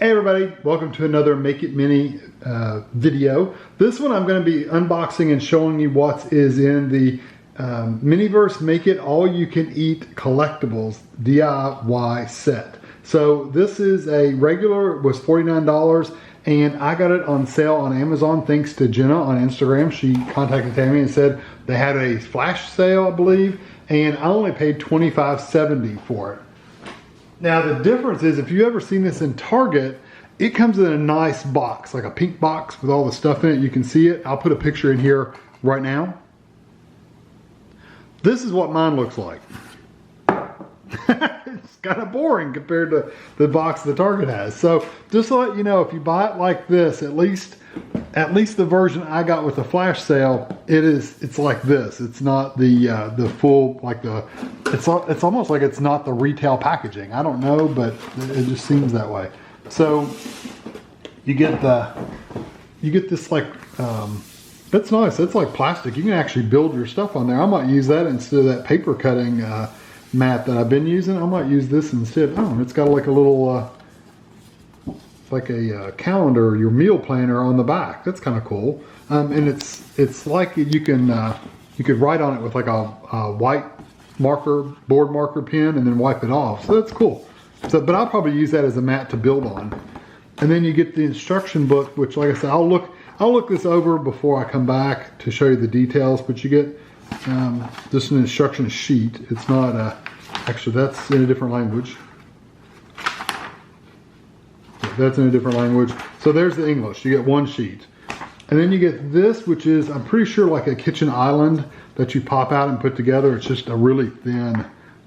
Hey everybody, welcome to another Make It Mini video. This one I'm going to be unboxing and showing you what is in the Miniverse Make It All You Can Eat Collectibles DIY set. So this is a regular, it was $49 and I got it on sale on Amazon thanks to Jenna on Instagram. She contacted Tammy and said they had a flash sale, I believe, and I only paid $25.70 for it. Now the difference is, if you've ever seen this in Target, it comes in a nice box, like a pink box with all the stuff in it. You can see it. I'll put a picture in here right now. This is what mine looks like. It's kind of boring compared to the box the Target has. So just to let you know, if you buy it like this, at least the version I got with the flash sale, it's like this. It's not the full, like it's almost like it's not the retail packaging. I don't know, but it just seems that way. So you get this like that's nice. It's like plastic. You can actually build your stuff on there. I might use that instead of that paper cutting mat that I've been using. I might use this instead. Oh, it's got like a little like a calendar, your meal planner on the back. That's kind of cool. And it's like you could write on it with like a white marker, board marker pen, and then wipe it off. So that's cool. So, but I'll probably use that as a mat to build on. And then you get the instruction book, which, like I said, I'll look this over before I come back to show you the details. But you get just an instruction sheet. It's not actually, that's in a different language. That's in a different language. So there's the English. You get one sheet. And then you get this, which is, I'm pretty sure, like a kitchen island that you pop out and put together. It's just a really thin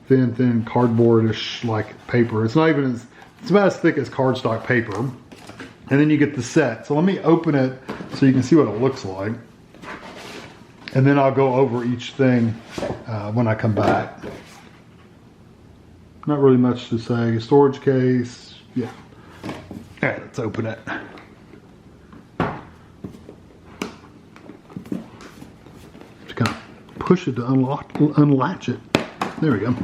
cardboardish like paper. It's not even it's about as thick as cardstock paper. And then you get the set. So let me open it so you can see what it looks like. And then I'll go over each thing when I come back. Not really much to say. Storage case, yeah. All right, let's open it. Just kind of push it to unlatch it. There we go.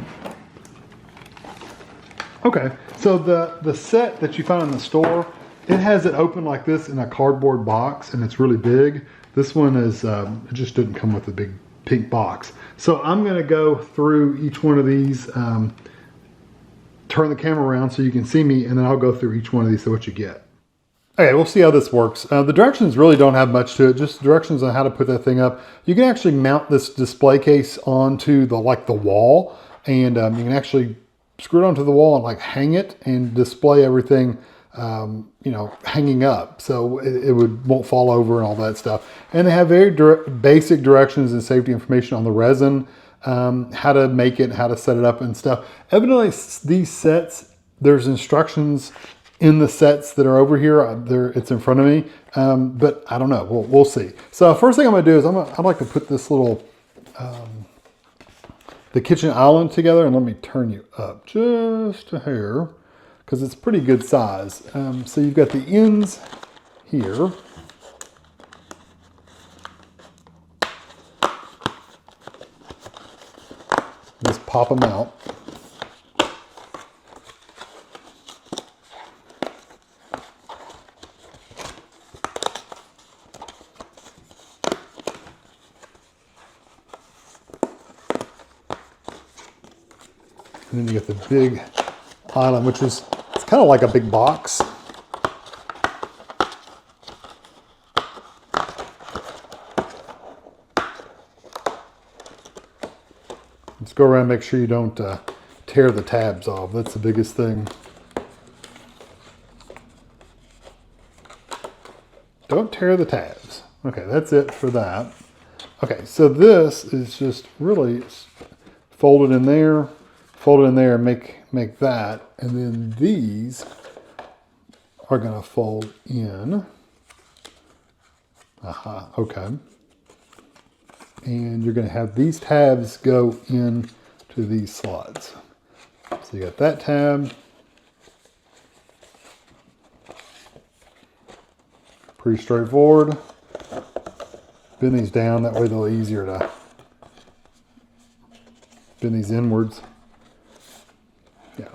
Okay, so the set that you find in the store, it has it open like this in a cardboard box, and it's really big. This one is, it just didn't come with a big pink box. So I'm gonna go through each one of these, turn the camera around so you can see me, and then I'll go through each one of these, so what you get. Okay, we'll see how this works. The directions really don't have much to it, just directions on how to put that thing up. You can actually mount this display case onto the wall, and you can actually screw it onto the wall and like hang it and display everything, you know, hanging up, so it won't fall over and all that stuff. And they have very basic directions and safety information on the resin, how to make it, how to set it up and stuff. Evidently, these sets, there's instructions in the sets that are over here. It's in front of me, but I don't know. We'll see. So first thing I'm gonna do is I'd like to put this little the kitchen island together, and let me turn you up just a hair because it's pretty good size. So you've got the ends here. Just pop them out. And then you get the big island, which is, it's kind of like a big box. Just go around and make sure you don't tear the tabs off. That's the biggest thing. Don't tear the tabs. Okay, that's it for that. Okay, so this is just really fold it in there, and make that, and then these are gonna fold in. Aha, okay. And you're gonna have these tabs go in to these slots. So you got that tab. Pretty straightforward. Bend these down, that way they'll be easier to bend these inwards. Yeah.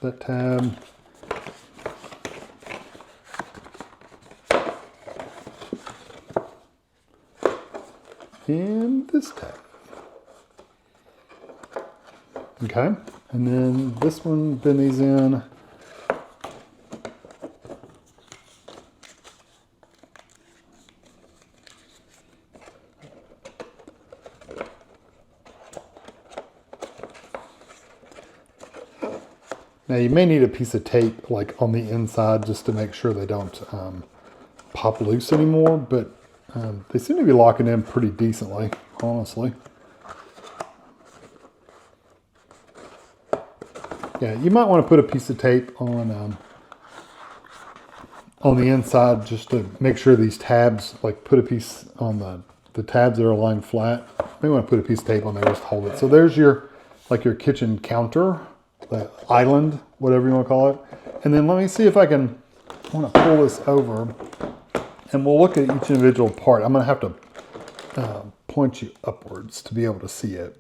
that tab. And this tab. Okay, and then this one, bend these in. Now you may need a piece of tape like on the inside just to make sure they don't pop loose anymore, but they seem to be locking in pretty decently, honestly. Yeah, you might want to put a piece of tape on the inside just to make sure these tabs, like put a piece on the tabs that are lying flat. Maybe want to put a piece of tape on there just to hold it. So there's your, like your kitchen counter, the island, whatever you want to call it. And then let me see if I want to pull this over and we'll look at each individual part. I'm going to have to point you upwards to be able to see it.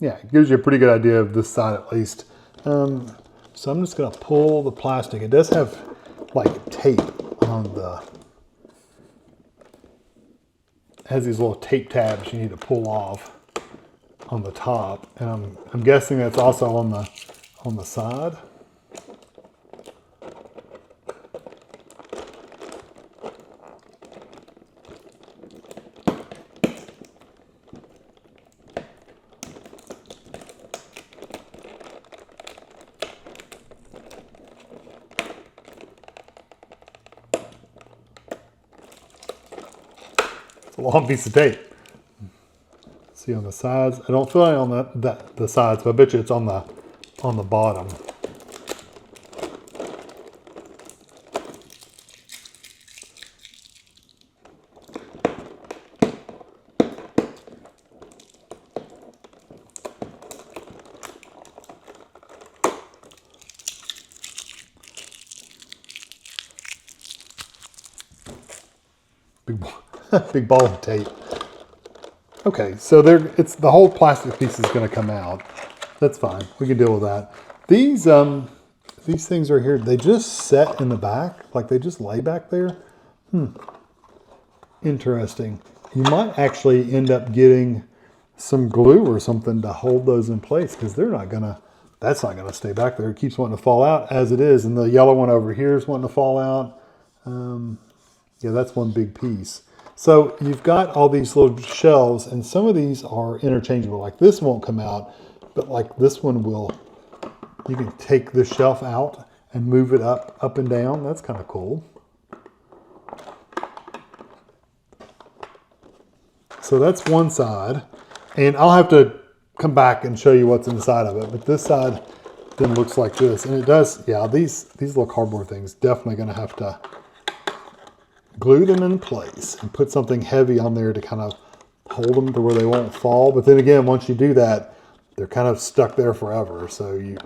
Yeah, it gives you a pretty good idea of this side at least. So I'm just going to pull the plastic. It does have like tape on the, it has these little tape tabs you need to pull off on the top. And I'm guessing that's also on the side. A long piece of tape. See on the sides. I don't feel it on the sides, but I bet you it's on the bottom. Big ball of tape. Okay, so it's the whole plastic piece is going to come out. That's fine. We can deal with that. These things right here, they just set in the back, like they just lay back there. Interesting. You might actually end up getting some glue or something to hold those in place because that's not gonna stay back there. It keeps wanting to fall out as it is, and the yellow one over here is wanting to fall out. Yeah, that's one big piece. So you've got all these little shelves, and some of these are interchangeable. Like this won't come out, but like this one will. You can take the shelf out and move it up and down. That's kind of cool. So that's one side, and I'll have to come back and show you what's inside of it. But this side then looks like this, and it does. Yeah, these little cardboard things definitely going to have to glue them in place and put something heavy on there to kind of hold them to where they won't fall. But then again, once you do that, they're kind of stuck there forever. So you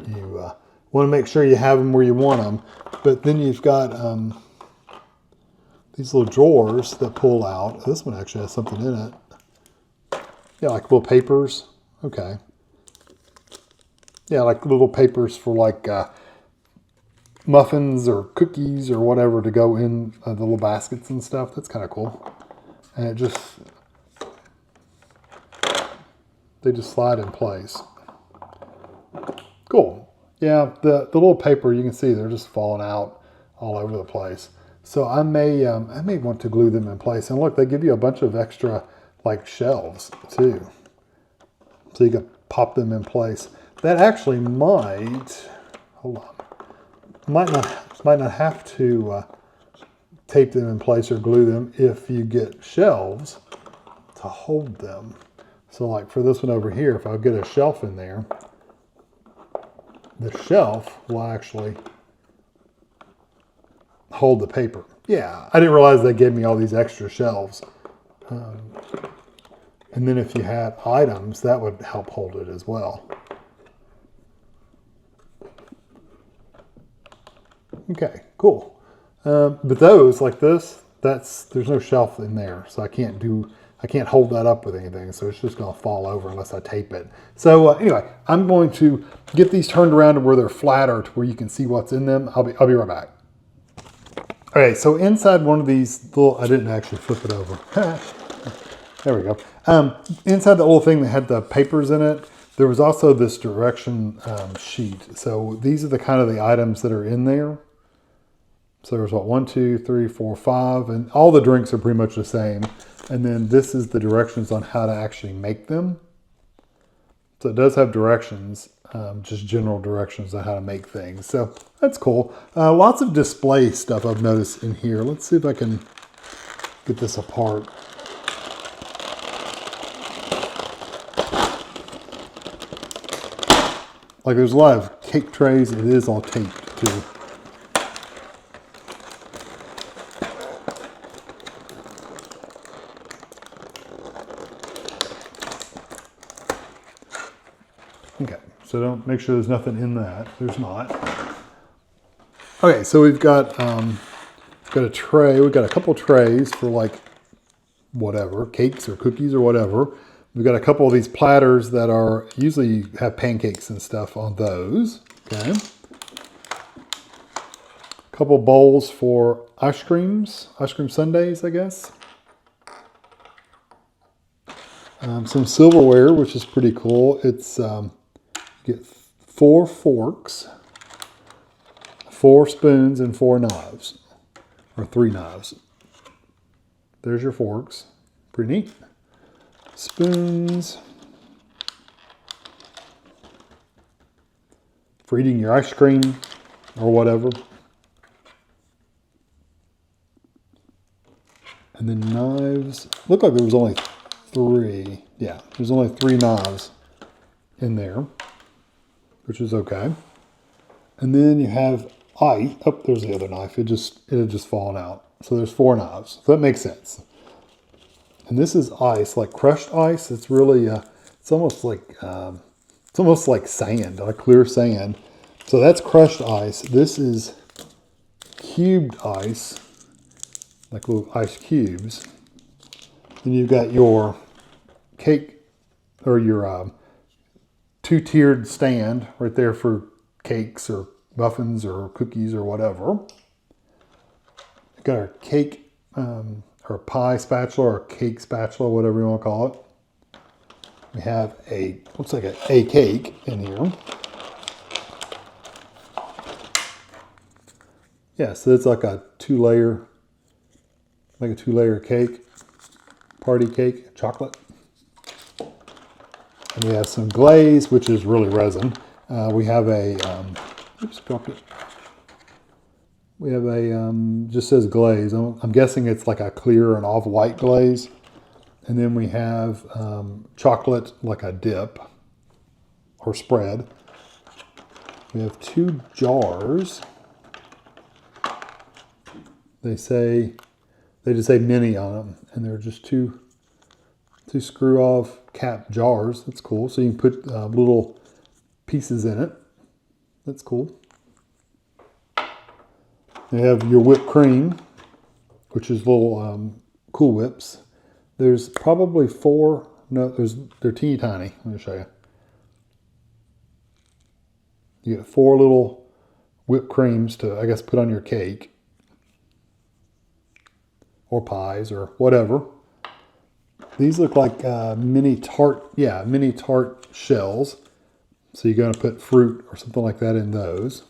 want to make sure you have them where you want them. But then you've got these little drawers that pull out. This one actually has something in it. Yeah, like little papers. Okay. Yeah, like little papers for like muffins or cookies or whatever to go in the little baskets and stuff. That's kind of cool. And they just slide in place. Cool. Yeah, the little paper, you can see they're just falling out all over the place. So I may want to glue them in place. And look, they give you a bunch of extra like shelves too. So you can pop them in place. That actually might, hold on. Might not have to tape them in place or glue them if you get shelves to hold them. So like for this one over here, if I get a shelf in there, the shelf will actually hold the paper. Yeah, I didn't realize they gave me all these extra shelves. And then if you had items, that would help hold it as well. Okay, cool. But those, like this, there's no shelf in there, so I can't hold that up with anything, so it's just going to fall over unless I tape it. So anyway, I'm going to get these turned around to where they're flatter, to where you can see what's in them. I'll be right back. Okay, so inside one of these little, I didn't actually flip it over. There we go. Inside the little thing that had the papers in it, there was also this direction sheet. So these are the kind of the items that are in there. So there's what, 1, 2, 3, 4, 5, and all the drinks are pretty much the same. And then this is the directions on how to actually make them. So it does have directions, just general directions on how to make things. So that's cool. Lots of display stuff I've noticed in here. Let's see if I can get this apart. Like there's a lot of cake trays. It is all taped too. Okay, so don't make sure there's nothing in that. There's not. Okay, so we've got a tray. We've got a couple trays for like whatever, cakes or cookies or whatever. We've got a couple of these platters that are usually have pancakes and stuff on those. Okay. A couple bowls for ice cream sundaes, I guess. Some silverware, which is pretty cool. It's you get 4 forks, 4 spoons, and 4 knives, or 3 knives. There's your forks. Pretty neat. Spoons for eating your ice cream or whatever. And then knives. Looked like there was only 3. Yeah, there's only 3 knives in there, which is okay. And then you have ice. Oh, there's the other knife. It had just fallen out. So there's 4 knives. So that makes sense. And this is ice, like crushed ice. It's really, it's almost like sand, like clear sand. So that's crushed ice. This is cubed ice, like little ice cubes. Then you've got your cake, or your 2-tiered stand right there for cakes or muffins or cookies or whatever. We've got our cake, or pie spatula or cake spatula, whatever you want to call it. We have looks like a cake in here. Yeah, so it's like a 2-layer cake, party cake, chocolate. And we have some glaze, which is really resin. We have a, oops, dropped it. We have a, just says glaze. I'm guessing it's like a clear and off-white glaze. And then we have chocolate, like a dip or spread. We have 2 jars. They just say mini on them. And they're just two screw-off cap jars. That's cool. So you can put little pieces in it. That's cool. You have your whipped cream, which is little Cool Whips. There's probably 4. No, they're teeny tiny. Let me show you. You get 4 little whipped creams to, I guess, put on your cake or pies or whatever. These look like mini tart shells. So you're going to put fruit or something like that in those.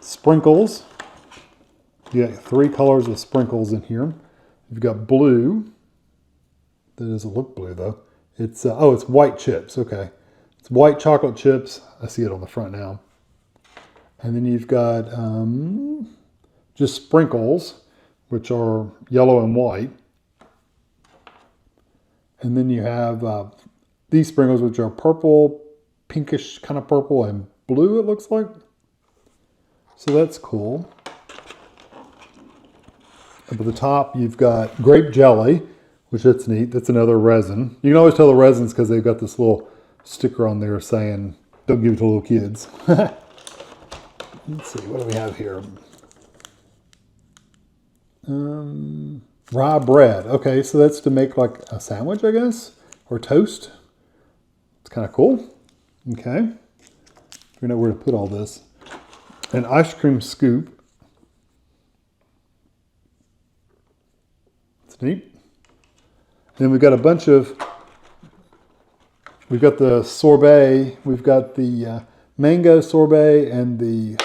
Sprinkles. You got 3 colors of sprinkles in here. You've got blue. That doesn't look blue though. It's it's white chips. Okay, it's white chocolate chips. I see it on the front now. And then you've got just sprinkles, which are yellow and white. And then you have these sprinkles, which are purple, pinkish kind of purple and blue, it looks like. So that's cool. Up at the top, you've got grape jelly, which that's neat. That's another resin. You can always tell the resins because they've got this little sticker on there saying, don't give it to little kids. Let's see, what do we have here? Rye bread. Okay, so that's to make like a sandwich, I guess, or toast. It's kind of cool. Okay. We know where to put all this. An ice cream scoop. It's neat. Then we've got a bunch of, we've got the sorbet, we've got the mango sorbet and the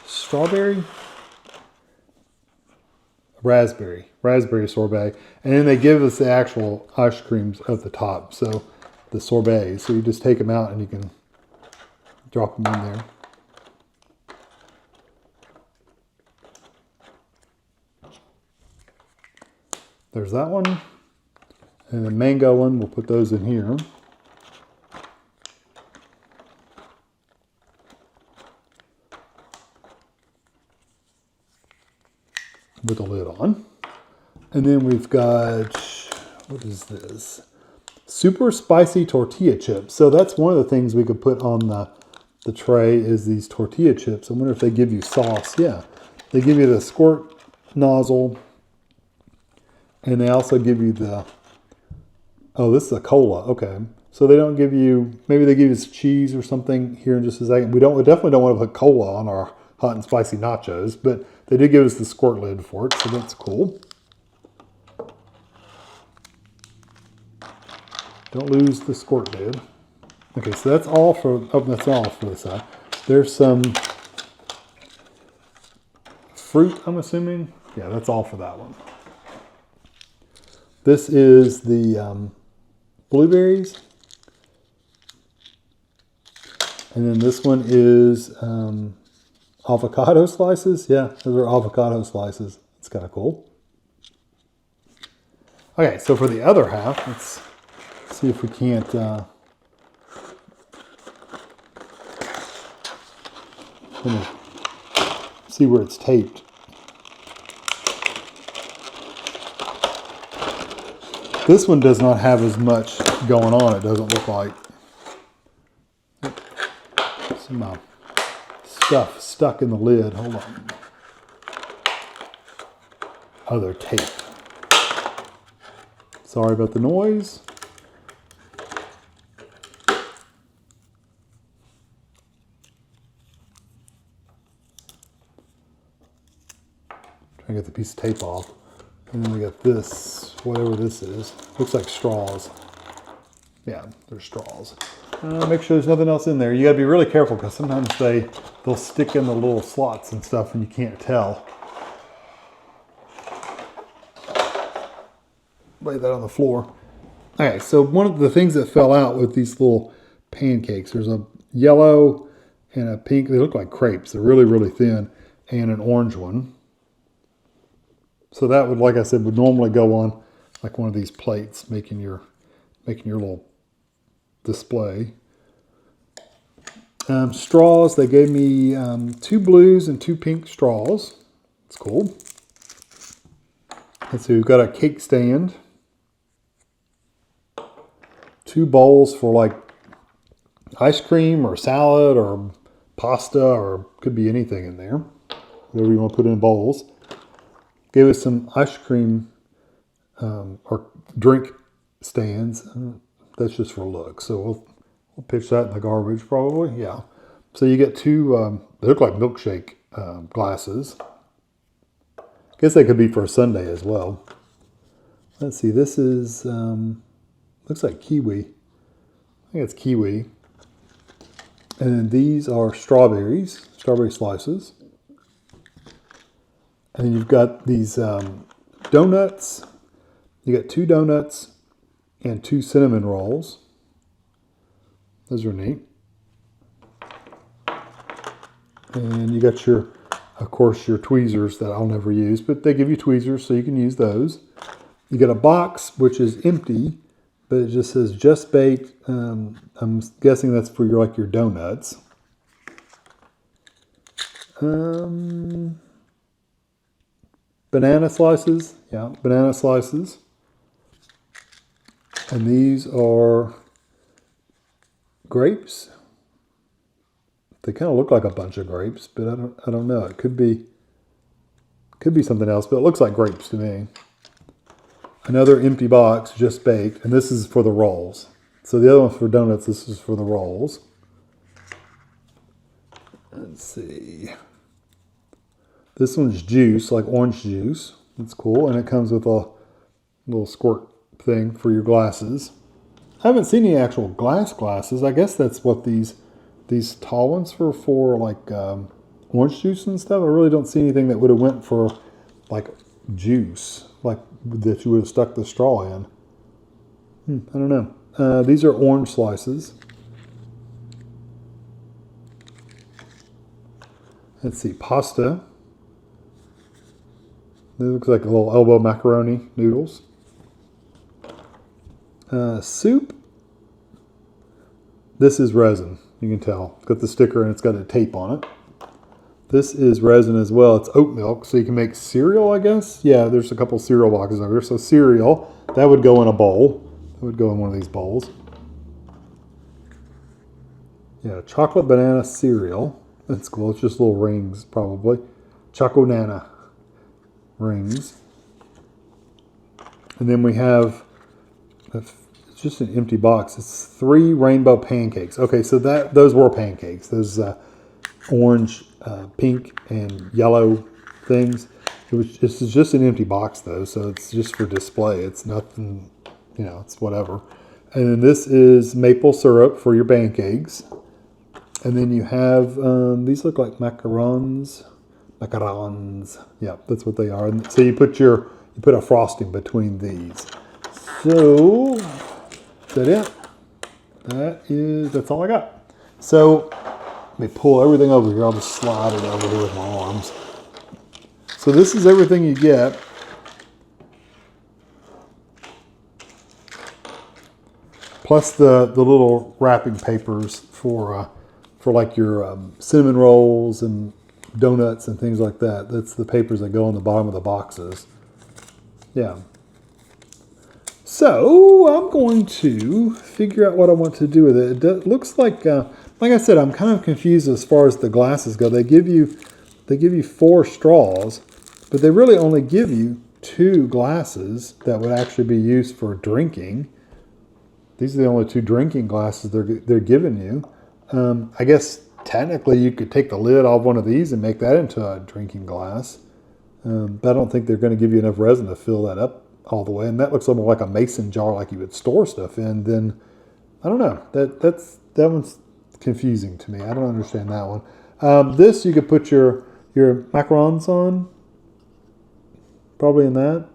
strawberry, raspberry sorbet. And then they give us the actual ice creams at the top. So the sorbet. So you just take them out and you can drop them in there. There's that one. And the mango one, we'll put those in here. With the lid on. And then we've got, what is this? Super spicy tortilla chips. So that's one of the things we could put on the tray is these tortilla chips. I wonder if they give you sauce. Yeah, they give you the squirt nozzle. And they also give you the, oh, this is a cola. Okay. So they don't give you, maybe they give you cheese or something here in just a second. We definitely don't want to put cola on our hot and spicy nachos, but they did give us the squirt lid for it, so that's cool. Don't lose the squirt lid. Okay, so that's all for, oh, that's all for the side. There's some fruit, I'm assuming. Yeah, that's all for that one. This is the blueberries. And then this one is avocado slices. Yeah, those are avocado slices. It's kind of cool. Okay, so for the other half, let's see if we can't see where it's taped. This one does not have as much going on, it doesn't look like. Some stuff stuck in the lid. Hold on. Oh, they're taped. Sorry about the noise. Trying to get the piece of tape off. And then we got this, whatever this is. Looks like straws. Yeah, they're straws. Make sure there's nothing else in there. You gotta be really careful because sometimes they'll stick in the little slots and stuff and you can't tell. Lay that on the floor. Okay, so one of the things that fell out with these little pancakes, there's a yellow and a pink. They look like crepes. They're really, really thin, and an orange one. So that would, like I said, would normally go on like one of these plates, making your little display. Straws, they gave me 2 blues and 2 pink straws. It's cool. Let's see, we've got a cake stand. 2 bowls for like ice cream or salad or pasta, or could be anything in there. Whatever you want to put in bowls. Gave us some ice cream or drink stands. That's just for look. So we'll pitch that in the garbage probably. Yeah. So you get 2, they look like milkshake glasses. Guess they could be for a sundae as well. Let's see. This is, looks like kiwi. I think it's kiwi. And then these are strawberry slices. And then you've got these donuts. You got 2 donuts and 2 cinnamon rolls. Those are neat. And you got your, of course, your tweezers that I'll never use, but they give you tweezers so you can use those. You got a box which is empty, but it just says just baked. I'm guessing that's for your donuts. Banana slices. Yeah, banana slices. And these are grapes. They kind of look like a bunch of grapes, but I don't know. It could be something else, but it looks like grapes to me. Another empty box, just baked, and this is for the rolls. So the other one's for donuts, this is for the rolls. Let's see. This one's juice, like orange juice. That's cool, and it comes with a little squirt thing for your glasses. I haven't seen any actual glasses. I guess that's what these tall ones were for, like orange juice and stuff. I really don't see anything that would have went for like juice, like that you would have stuck the straw in. I don't know. These are orange slices. Let's see, pasta. It looks like a little elbow macaroni noodles. Soup. This is resin. You can tell. It's got the sticker and it's got a tape on it. This is resin as well. It's oat milk, so you can make cereal, I guess. Yeah, there's a couple cereal boxes over here. So cereal, that would go in a bowl. That would go in one of these bowls. Yeah, chocolate banana cereal. That's cool. It's just little rings, probably. Choco-nana rings. And then we have, it's just an empty box. It's 3 rainbow pancakes. Okay, so those were pancakes. Those orange, pink, and yellow things. This is just an empty box though, so it's just for display. It's nothing, you know, it's whatever. And then this is maple syrup for your pancakes. And then you have, these look like macarons. Macarons. Yeah, that's what they are. And so you put a frosting between these. So, is that it? That's all I got. So, let me pull everything over here. I'll just slide it over here with my arms. So this is everything you get. Plus the little wrapping papers for like your cinnamon rolls and donuts and things like that. That's the papers that go on the bottom of the boxes. Yeah. So I'm going to figure out what I want to do with it. It looks like I said, I'm kind of confused as far as the glasses go. They give you 4 straws, but they really only give you 2 glasses that would actually be used for drinking. These are the only 2 drinking glasses they're giving you. I guess technically you could take the lid off one of these and make that into a drinking glass. But I don't think they're going to give you enough resin to fill that up all the way. And that looks more like a mason jar, like you would store stuff in. Then I don't know. That one's confusing to me. I don't understand that one. This you could put your macarons on. Probably in that.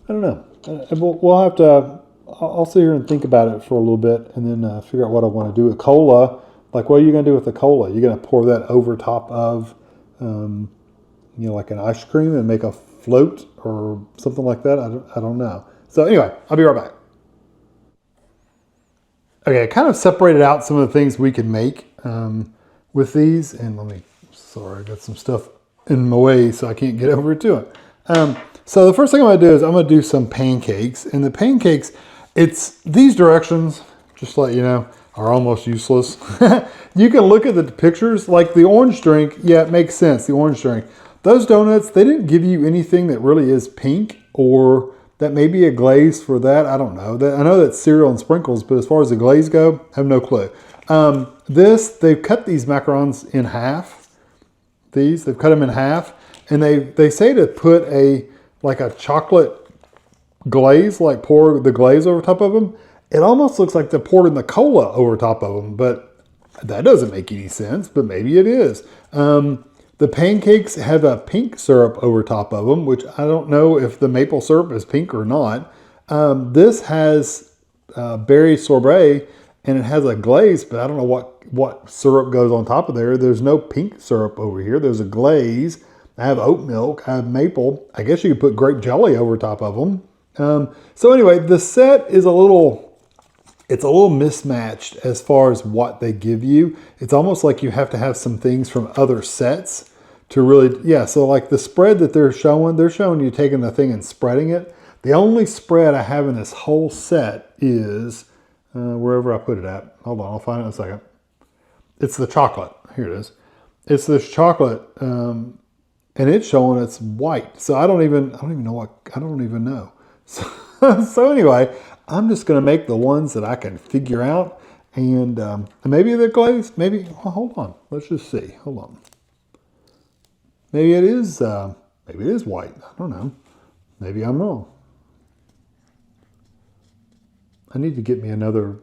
I don't know. We'll have to. I'll sit here and think about it for a little bit, and then figure out what I want to do with cola. Like, what are you going to do with the cola? You're going to pour that over top of, like an ice cream and make a float or something like that. I don't know. So anyway, I'll be right back. Okay, I kind of separated out some of the things we can make with these, and sorry, I got some stuff in my way, so I can't get over to it. So the first thing I'm going to do is I'm going to do some pancakes, and the pancakes, it's these directions, just to let you know, are almost useless. You can look at the pictures, like the orange drink. Yeah, it makes sense, the orange drink. Those donuts, they didn't give you anything that really is pink, or that may be a glaze for that. I don't know. I know that's cereal and sprinkles, but as far as the glaze go, I have no clue. They've cut these macarons in half. They've cut them in half, and they say to put a chocolate glaze, like pour the glaze over top of them. It almost looks like they poured in the cola over top of them, but that doesn't make any sense, but maybe it is. The pancakes have a pink syrup over top of them, which I don't know if the maple syrup is pink or not. This has berry sorbet, and it has a glaze, but I don't know what syrup goes on top of there. There's no pink syrup over here. There's a glaze. I have oat milk. I have maple. I guess you could put grape jelly over top of them. So anyway, the set is a little mismatched as far as what they give you. It's almost like you have to have some things from other sets to really, yeah. So like the spread that they're showing you taking the thing and spreading it. The only spread I have in this whole set is wherever I put it at. Hold on, I'll find it in a second. it's the chocolate. Here it is. It's this chocolate, and it's showing it's white. So I don't even know what, I don't even know. So, so anyway, I'm just going to make the ones that I can figure out. And maybe they're glazed. Maybe, well, hold on. Let's just see. Hold on. Maybe it is white. I don't know. Maybe I'm wrong. I need to get me another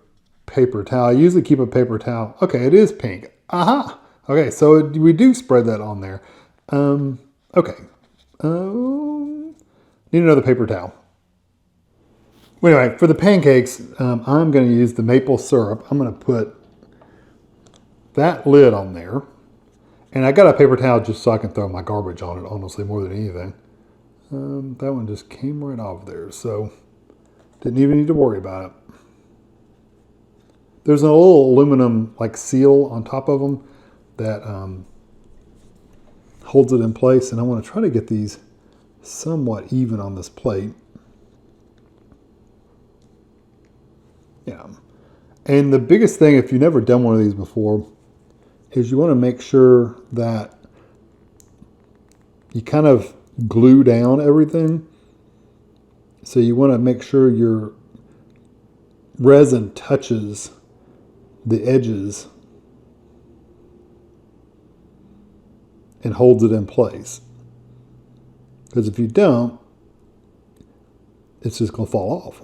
paper towel. I usually keep a paper towel. Okay, it is pink. Aha. Okay, so we do spread that on there. Okay. Need another paper towel. Anyway, for the pancakes, I'm going to use the maple syrup. I'm going to put that lid on there. And I got a paper towel just so I can throw my garbage on it, honestly, more than anything. That one just came right off there, so didn't even need to worry about it. There's a little aluminum like seal on top of them that holds it in place, and I want to try to get these somewhat even on this plate. Yeah. And the biggest thing, if you've never done one of these before, is you want to make sure that you kind of glue down everything. So you want to make sure your resin touches the edges and holds it in place. Because if you don't, it's just going to fall off.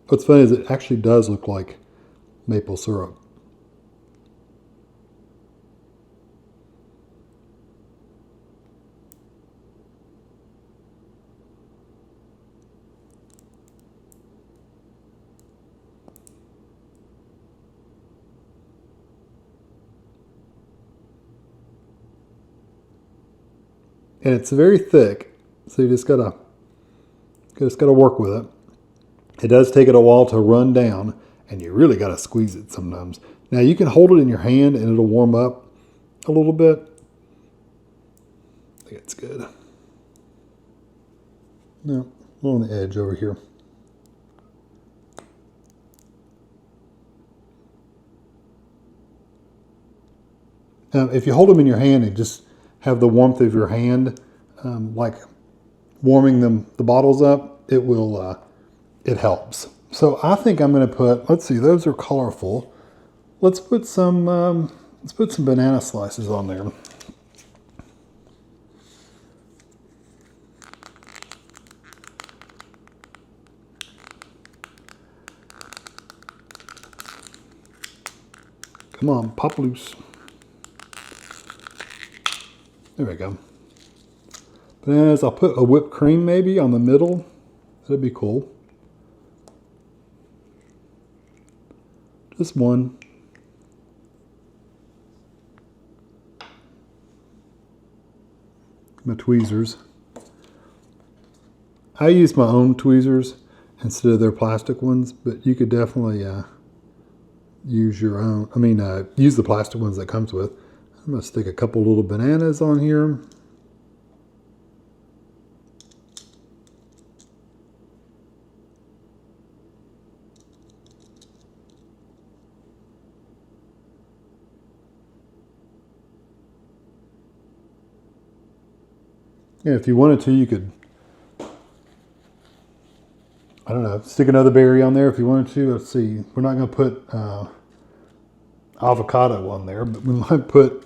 What's funny is it actually does look like maple syrup. And it's very thick, so you just gotta work with it. It does take it a while to run down, and you really gotta squeeze it sometimes. Now you can hold it in your hand and it'll warm up a little bit. I think it's good. No, on the edge over here. If you hold them in your hand and just have the warmth of your hand, like warming the bottles up, it will, it helps. So I think I'm going to put, let's see, those are colorful. Let's put some banana slices on there. Come on, pop loose. There we go. Bananas, I'll put a whipped cream maybe on the middle. That'd be cool. Just one. My tweezers. I use my own tweezers instead of their plastic ones, but you could definitely use your own. I mean, use the plastic ones that comes with. I'm going to stick a couple little bananas on here. Yeah, if you wanted to, you could, I don't know, stick another berry on there if you wanted to. Let's see, we're not going to put avocado on there, but we might put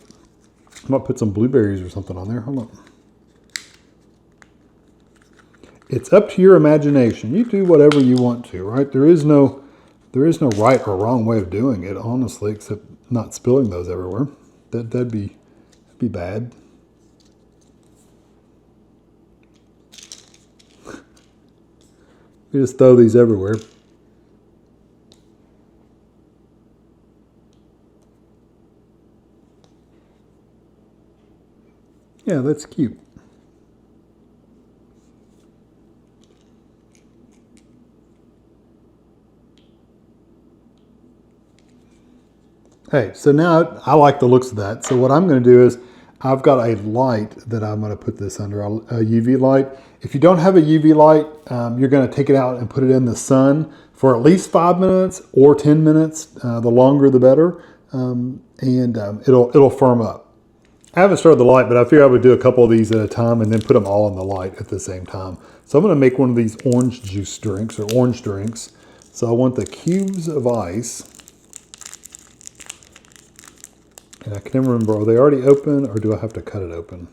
some blueberries or something on there. Hold on. It's up to your imagination. You do whatever you want to, right? There is no right or wrong way of doing it, honestly, except not spilling those everywhere. That'd be bad. You just throw these everywhere. Yeah, that's cute. Hey, so now I like the looks of that. So what I'm going to do is I've got a light that I'm going to put this under, a UV light. If you don't have a UV light, you're going to take it out and put it in the sun for at least 5 minutes or 10 minutes. The longer, the better. It'll firm up. I haven't started the light, but I figured I would do a couple of these at a time and then put them all in the light at the same time. So I'm going to make one of these orange juice drinks or orange drinks. So I want the cubes of ice. And I can never remember, are they already open or do I have to cut it open?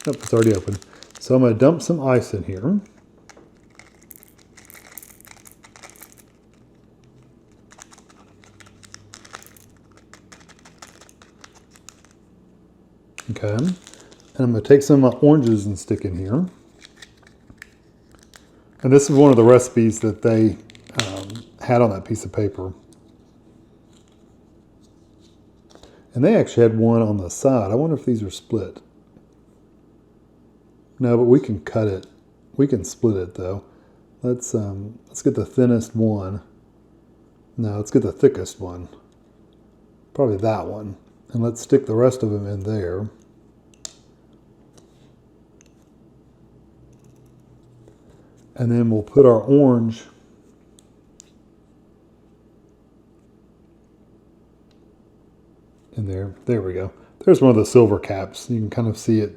Nope, it's already open. So I'm going to dump some ice in here. Okay. And I'm going to take some of my oranges and stick in here. And this is one of the recipes that they had on that piece of paper. And they actually had one on the side. I wonder if these are split. No, but we can cut it. We can split it though. Let's get the thinnest one. No, let's get the thickest one. Probably that one. And let's stick the rest of them in there. And then we'll put our orange in there. There we go. There's one of the silver caps. You can kind of see it.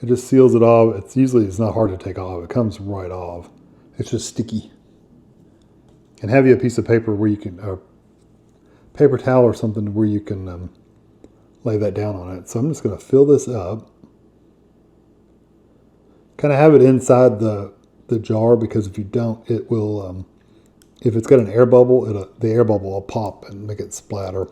It just seals it off. It's not hard to take off. It comes right off. It's just sticky. And have you a piece of paper where you can, a paper towel or something where you can lay that down on it. So I'm just going to fill this up. Kind of have it inside the jar, because if you don't, it will, if it's got an air bubble, the air bubble will pop and make it splatter.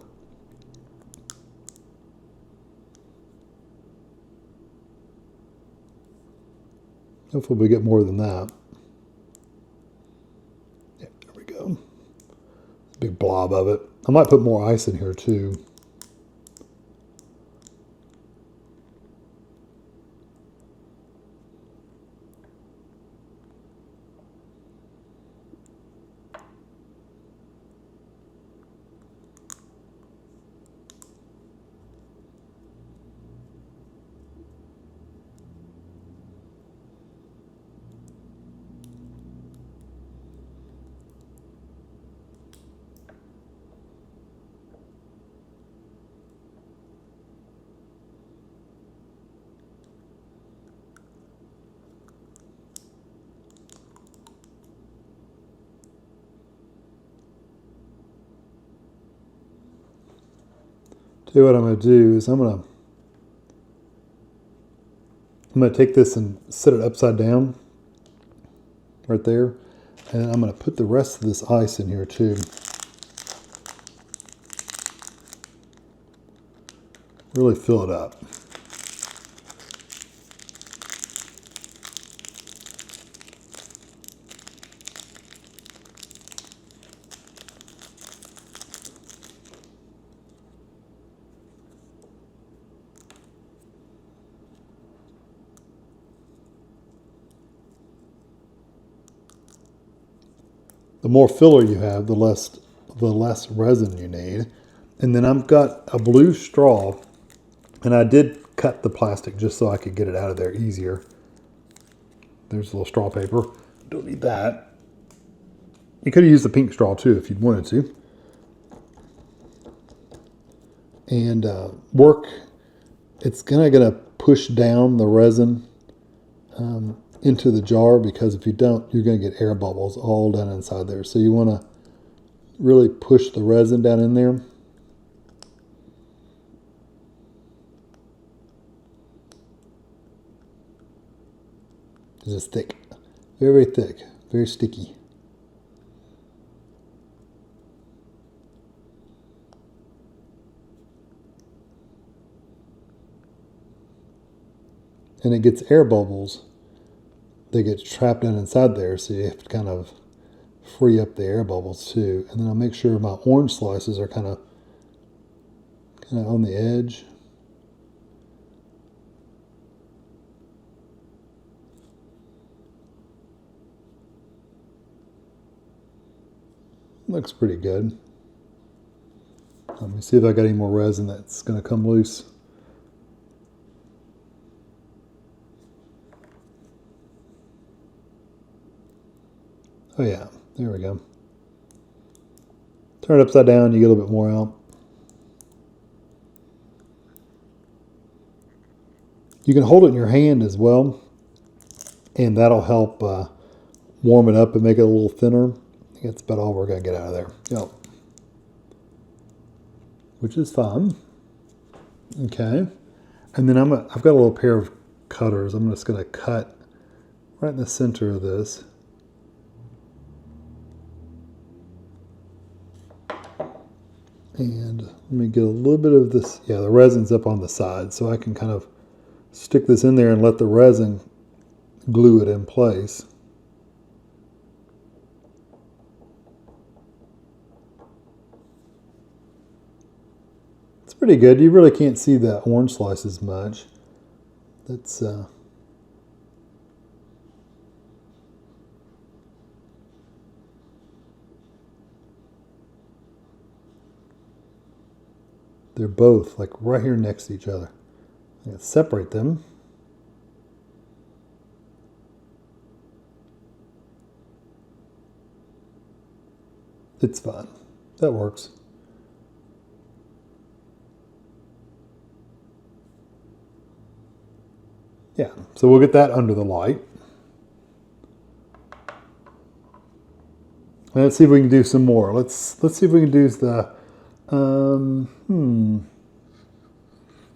Hopefully we get more than that. Yeah, there we go. Big blob of it. I might put more ice in here too. See, what I'm going to do is I'm going to take this and set it upside down right there. And I'm going to put the rest of this ice in here too. Really fill it up. The more filler you have, the less resin you need. And then I've got a blue straw, and I did cut the plastic just so I could get it out of there easier. There's a little straw paper. Don't need that. You could have used the pink straw too if you'd wanted to. And it's gonna push down the resin into the jar, because if you don't, you're going to get air bubbles all down inside there. So you want to really push the resin down in there. It's just thick, very, very thick, very sticky. And it gets air bubbles. They get trapped down inside there, so you have to kind of free up the air bubbles too. And then I'll make sure my orange slices are kind of on the edge. Looks pretty good. Let me see if I got any more resin that's going to come loose. Oh yeah, there we go. Turn it upside down, you get a little bit more out. You can hold it in your hand as well, and that'll help warm it up and make it a little thinner. I think that's about all we're going to get out of there. Yep. Which is fun. Okay. And then I've got a little pair of cutters. I'm just going to cut right in the center of this. And let me get a little bit of this. Yeah, the resin's up on the side, so I can kind of stick this in there and let the resin glue it in place. It's pretty good. You really can't see the orange slices much. That's they're both like right here next to each other. I'm going to separate them. It's fine. That works. Yeah, so we'll get that under the light. Let's see if we can do some more. Let's see if we can do the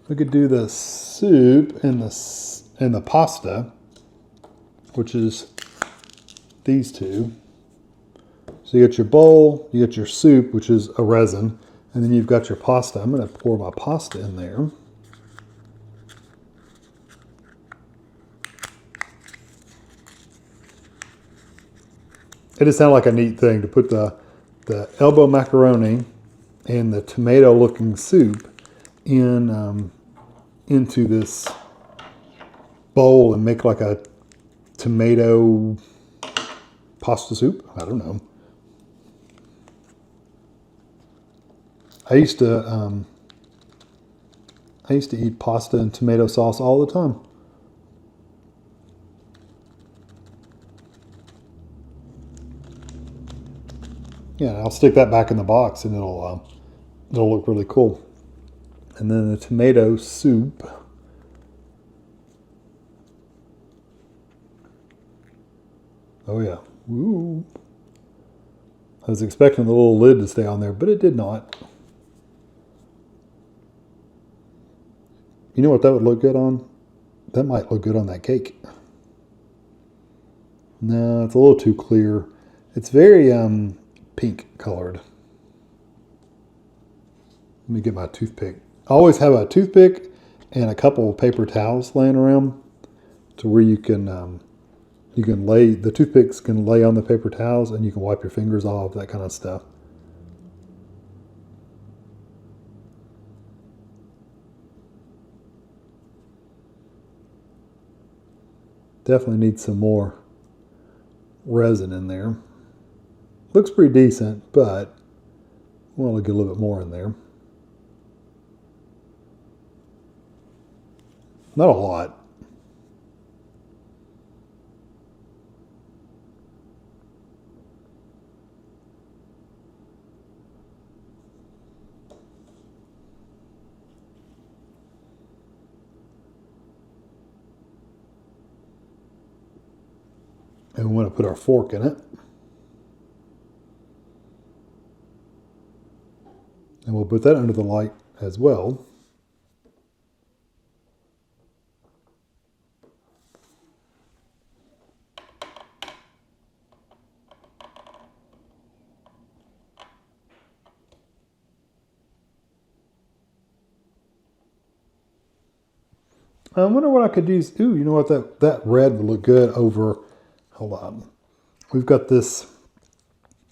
we could do the soup and the pasta, which is these two. So you got your bowl, you got your soup, which is a resin, and then you've got your pasta. I'm going to pour my pasta in there. It just sounded like a neat thing to put the elbow macaroni and the tomato looking soup in into this bowl and make like a tomato pasta soup. I don't know. I used to eat pasta and tomato sauce all the time. Yeah, I'll stick that back in the box and it'll look really cool. And then the tomato soup. Oh yeah. Ooh. I was expecting the little lid to stay on there, but it did not. You know what that would look good on? That might look good on that cake. No, it's a little too clear. It's very pink colored. Let me get my toothpick. I always have a toothpick and a couple of paper towels laying around to where you can lay, the toothpicks can lay on the paper towels and you can wipe your fingers off, that kind of stuff. Definitely need some more resin in there. Looks pretty decent, but I want to get a little bit more in there. Not a lot. And we want to put our fork in it. And we'll put that under the light as well. I wonder what I could use. Ooh, you know what? That red would look good over. Hold on. We've got this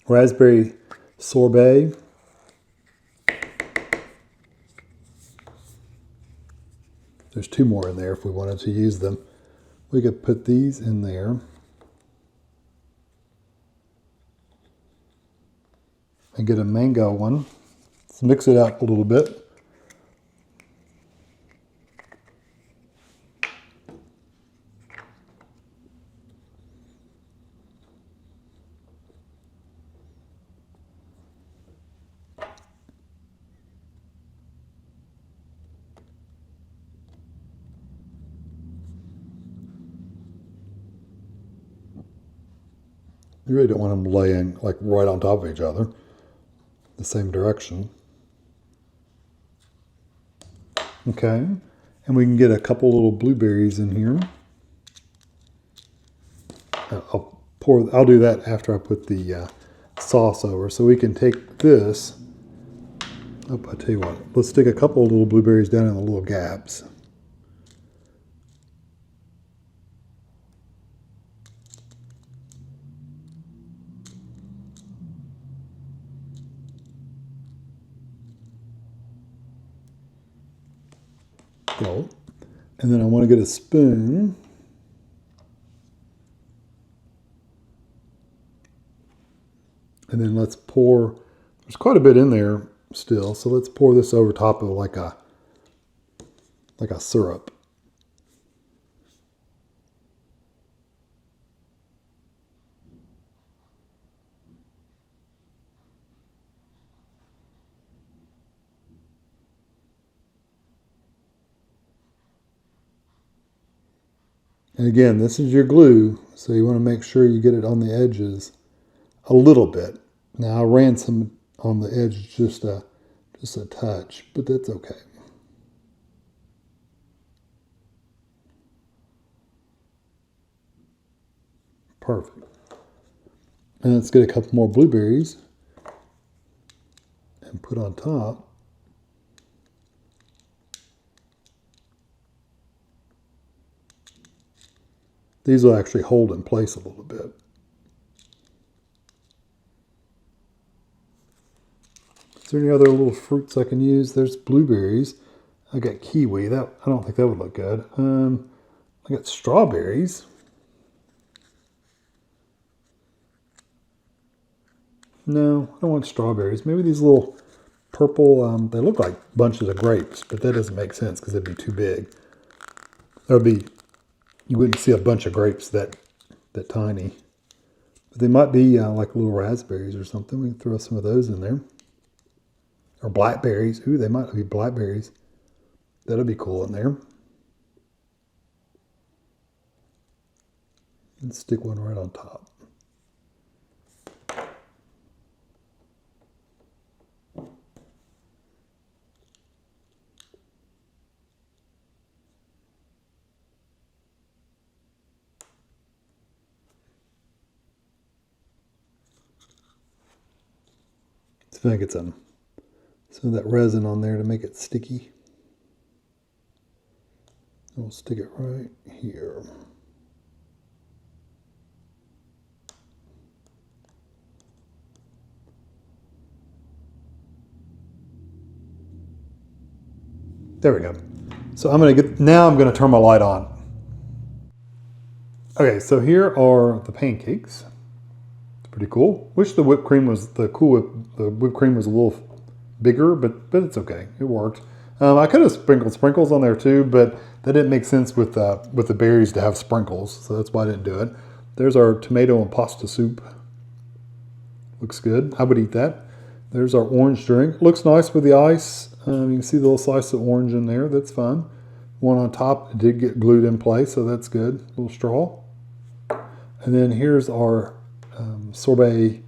raspberry sorbet. There's two more in there if we wanted to use them. We could put these in there. and get a mango one. Let's mix it up a little bit. You really don't want them laying like right on top of each other, the same direction. Okay, and we can get a couple little blueberries in here. I'll do that after I put the sauce over. So we can take this. Oh, I tell you what, let's stick a couple of little blueberries down in the little gaps. Go. And then I want to get a spoon. And then let's pour, there's quite a bit in there still, so let's pour this over top of like a syrup. And again, this is your glue, so you want to make sure you get it on the edges a little bit. Now I ran some on the edge, just a touch, but that's okay. Perfect. And let's get a couple more blueberries and put on top. These will actually hold in place a little bit. Is there any other little fruits I can use? There's blueberries. I got kiwi. I don't think that would look good. I got strawberries. No, I don't want strawberries. Maybe these little purple, they look like bunches of grapes, but that doesn't make sense because it'd be too big. You wouldn't see a bunch of grapes that tiny. But they might be like little raspberries or something. We can throw some of those in there. Or blackberries. Ooh, they might be blackberries. That'll be cool in there. And stick one right on top. See if I can get some of that resin on there to make it sticky. We'll stick it right here. There we go. So now I'm going to turn my light on. Okay, so here are the pancakes. It's pretty cool. Wish the whipped cream was the whipped cream was a little bigger, but it's okay. It worked. I could have sprinkled sprinkles on there too, but that didn't make sense with the berries to have sprinkles, so that's why I didn't do it. There's our tomato and pasta soup. Looks good. I would eat that. There's our orange drink. Looks nice with the ice. You can see the little slice of orange in there. That's fun. One on top, it did get glued in place, so that's good. A little straw. And then here's our sorbet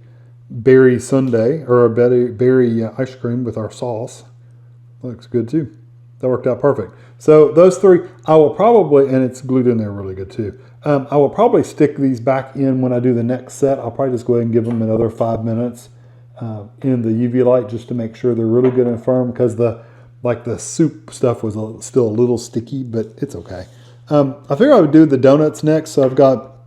berry sundae, or a berry ice cream with our sauce. Looks good too. That worked out perfect. So those three, I will probably, and it's glued in there really good too. I will probably stick these back in when I do the next set. I'll probably just go ahead and give them another 5 minutes in the UV light just to make sure they're really good and firm, because the soup stuff was still a little sticky, but it's okay. I figure I would do the donuts next. So I've got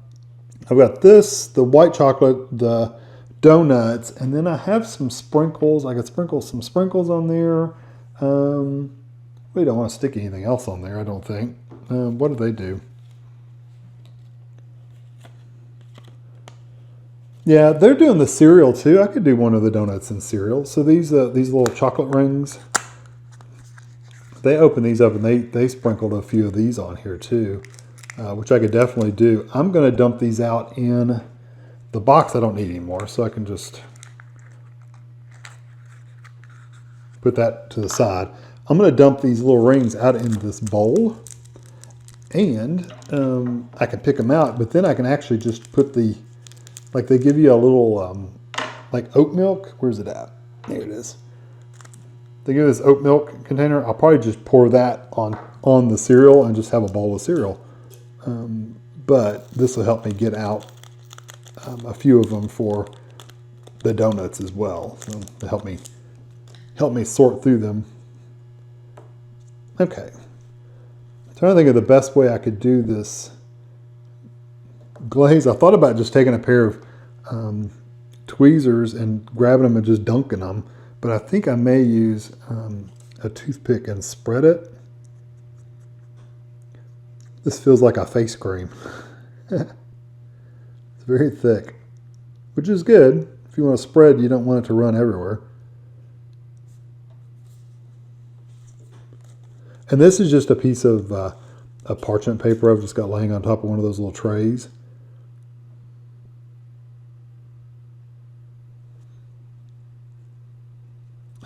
this, the white chocolate, the donuts, and then I have some sprinkles. I could sprinkle some sprinkles on there. We don't want to stick anything else on there, I don't think. What do they do? Yeah, they're doing the cereal too. I could do one of the donuts in cereal. So these little chocolate rings, they open these up and they sprinkled a few of these on here too, which I could definitely do. I'm going to dump these out in the box I don't need anymore, so I can just put that to the side. I'm going to dump these little rings out in this bowl, and I can pick them out, but then I can actually just put the, like they give you a little, like oat milk. Where's it at? There it is. They give this oat milk container. I'll probably just pour that on the cereal and just have a bowl of cereal. But this will help me get out a few of them for the donuts as well. So to help me sort through them. Okay. I'm trying to think of the best way I could do this glaze. I thought about just taking a pair of tweezers and grabbing them and just dunking them. But I think I may use a toothpick and spread it. This feels like a face cream. It's very thick, which is good. If you want to spread, you don't want it to run everywhere. And this is just a piece of a parchment paper I've just got laying on top of one of those little trays.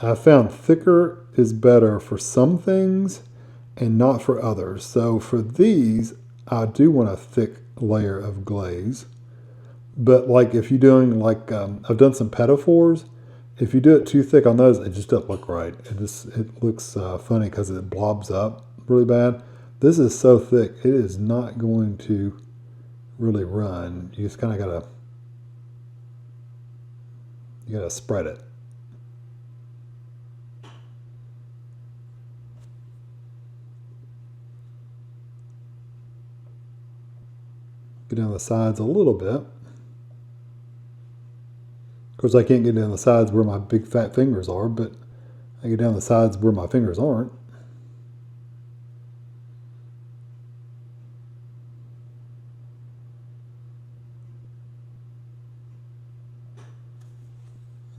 I found thicker is better for some things and not for others. So for these, I do want a thick layer of glaze. But like if you're doing like, I've done some pedophores. If you do it too thick on those, it just doesn't look right. It looks funny because it blobs up really bad. This is so thick, it is not going to really run. You just kind of gotta spread it. Get down the sides a little bit. Of course, I can't get down the sides where my big fat fingers are, but I get down the sides where my fingers aren't.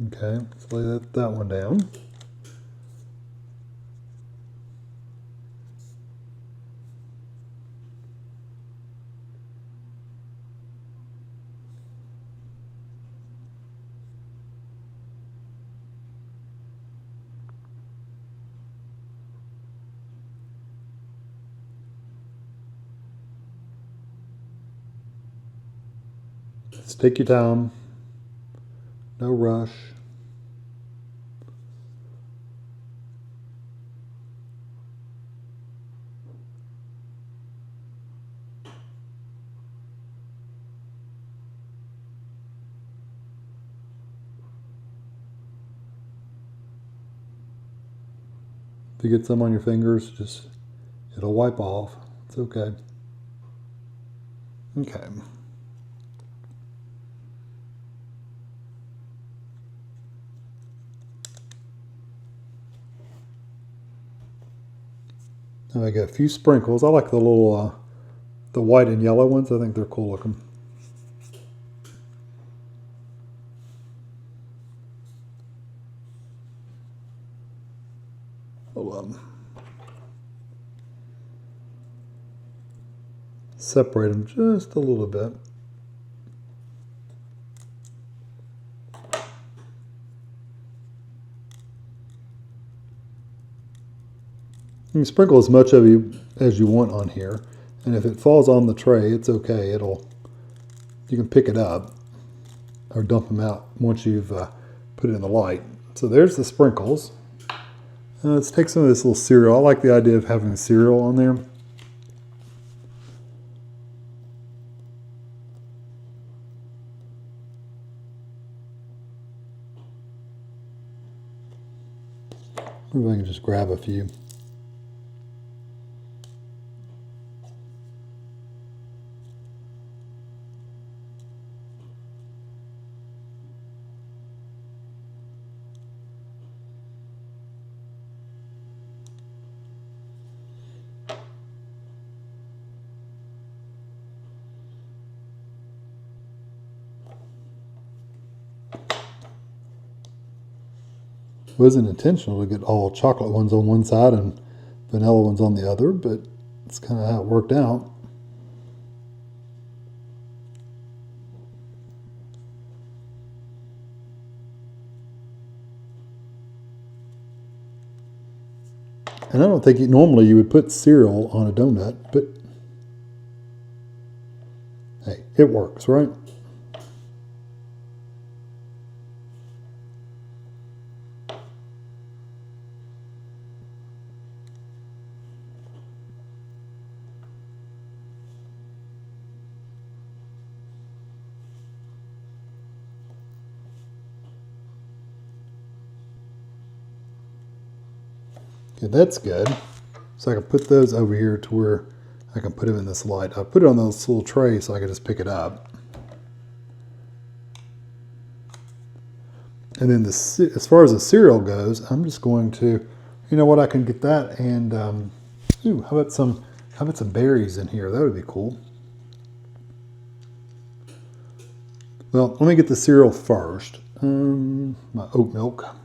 Okay, let's lay that one down. Just take your time, no rush. If you get some on your fingers, it'll wipe off. It's okay. Okay. Now I got a few sprinkles. I like the little, the white and yellow ones. I think they're cool looking. Separate them just a little bit. You can sprinkle as much of you as you want on here, and if it falls on the tray, it's okay. You can pick it up or dump them out once you've put it in the light. So there's the sprinkles. Let's take some of this little cereal. I like the idea of having cereal on there. Maybe I can just grab a few. Wasn't intentional to get all chocolate ones on one side and vanilla ones on the other, but it's kind of how it worked out. And I don't think normally you would put cereal on a donut, but hey, it works, right? Okay, that's good. So I can put those over here to where I can put them in this light. I put it on this little tray so I can just pick it up. And then as far as the cereal goes, I'm just going to, you know what, I can get that and, ooh, how about some berries in here? That would be cool. Well, let me get the cereal first. My oat milk.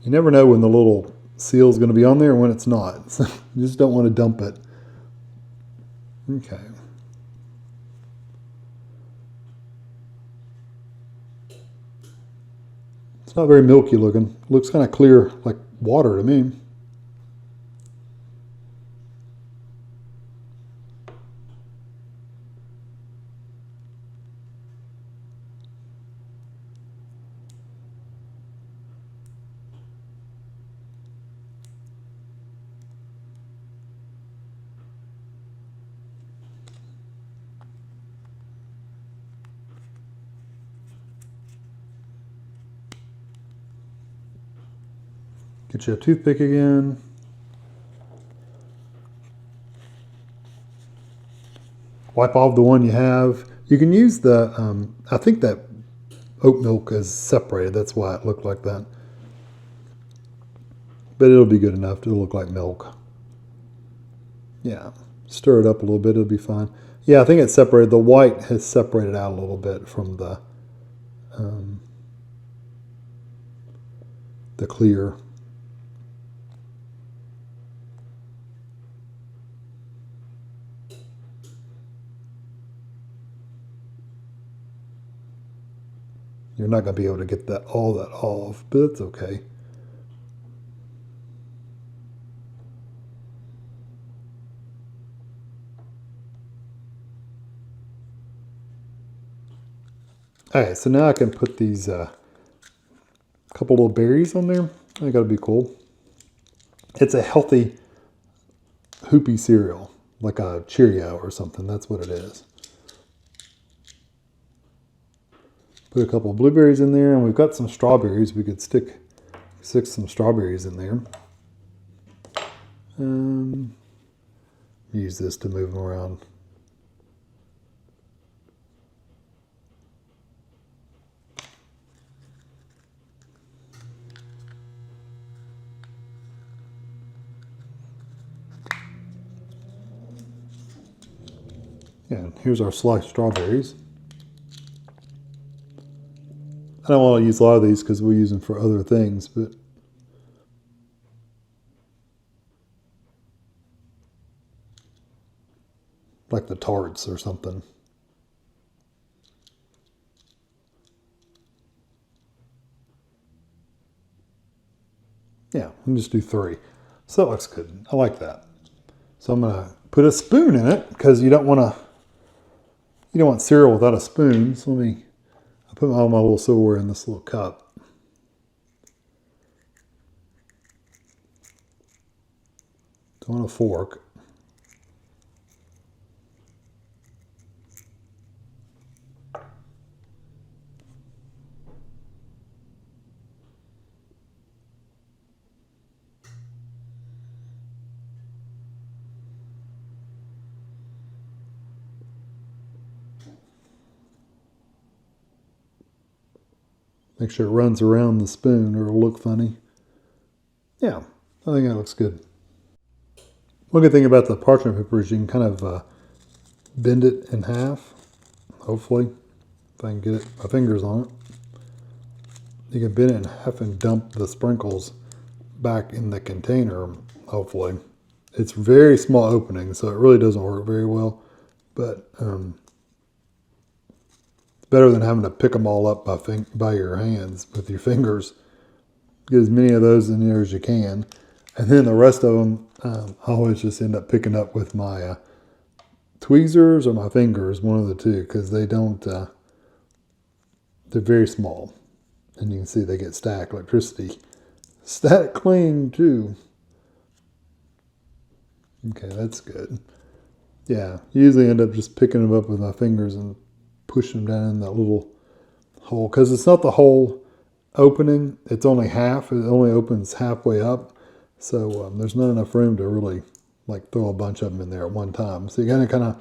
You never know when the little seal is going to be on there and when it's not. So you just don't want to dump it. Okay. It's not very milky looking. Looks kind of clear, like water to me. Get you a toothpick again. Wipe off the one you have. You can use the, I think that oat milk is separated. That's why it looked like that. But it'll be good enough to look like milk. Yeah, stir it up a little bit. It'll be fine. Yeah, I think it's separated. The white has separated out a little bit from the clear. You're not going to be able to get all that off, but it's okay. Alright, so now I can put these couple little berries on there. I think that'll be cool. It's a healthy hoopy cereal, like a Cheerio or something. That's what it is. Put a couple of blueberries in there, and we've got some strawberries. We could stick some strawberries in there. Use this to move them around. And here's our sliced strawberries. I don't want to use a lot of these because we use them for other things, but like the tarts or something. Yeah, we can just do 3. So that looks good. I like that. So I'm gonna put a spoon in it because you don't want cereal without a spoon. So I put all my little silverware in this little cup. Don't want a fork. Make sure it runs around the spoon or it'll look funny. Yeah, I think that looks good. One good thing about the parchment paper is you can kind of bend it in half, hopefully, if I can get my fingers on it. You can bend it in half and dump the sprinkles back in the container, hopefully. It's very small opening, so it really doesn't work very well, but it's better than having to pick them all up by your hands with your fingers. Get as many of those in there as you can, and then the rest of them I always just end up picking up with my tweezers or my fingers, one of the two, because they don't, they're very small, and you can see they get static electricity. Static clean too. Okay, that's good. Yeah, usually end up just picking them up with my fingers and pushing them down in that little hole, because it's not the whole opening, it's only half. It only opens halfway up, so there's not enough room to really like throw a bunch of them in there at one time. So you gotta kind of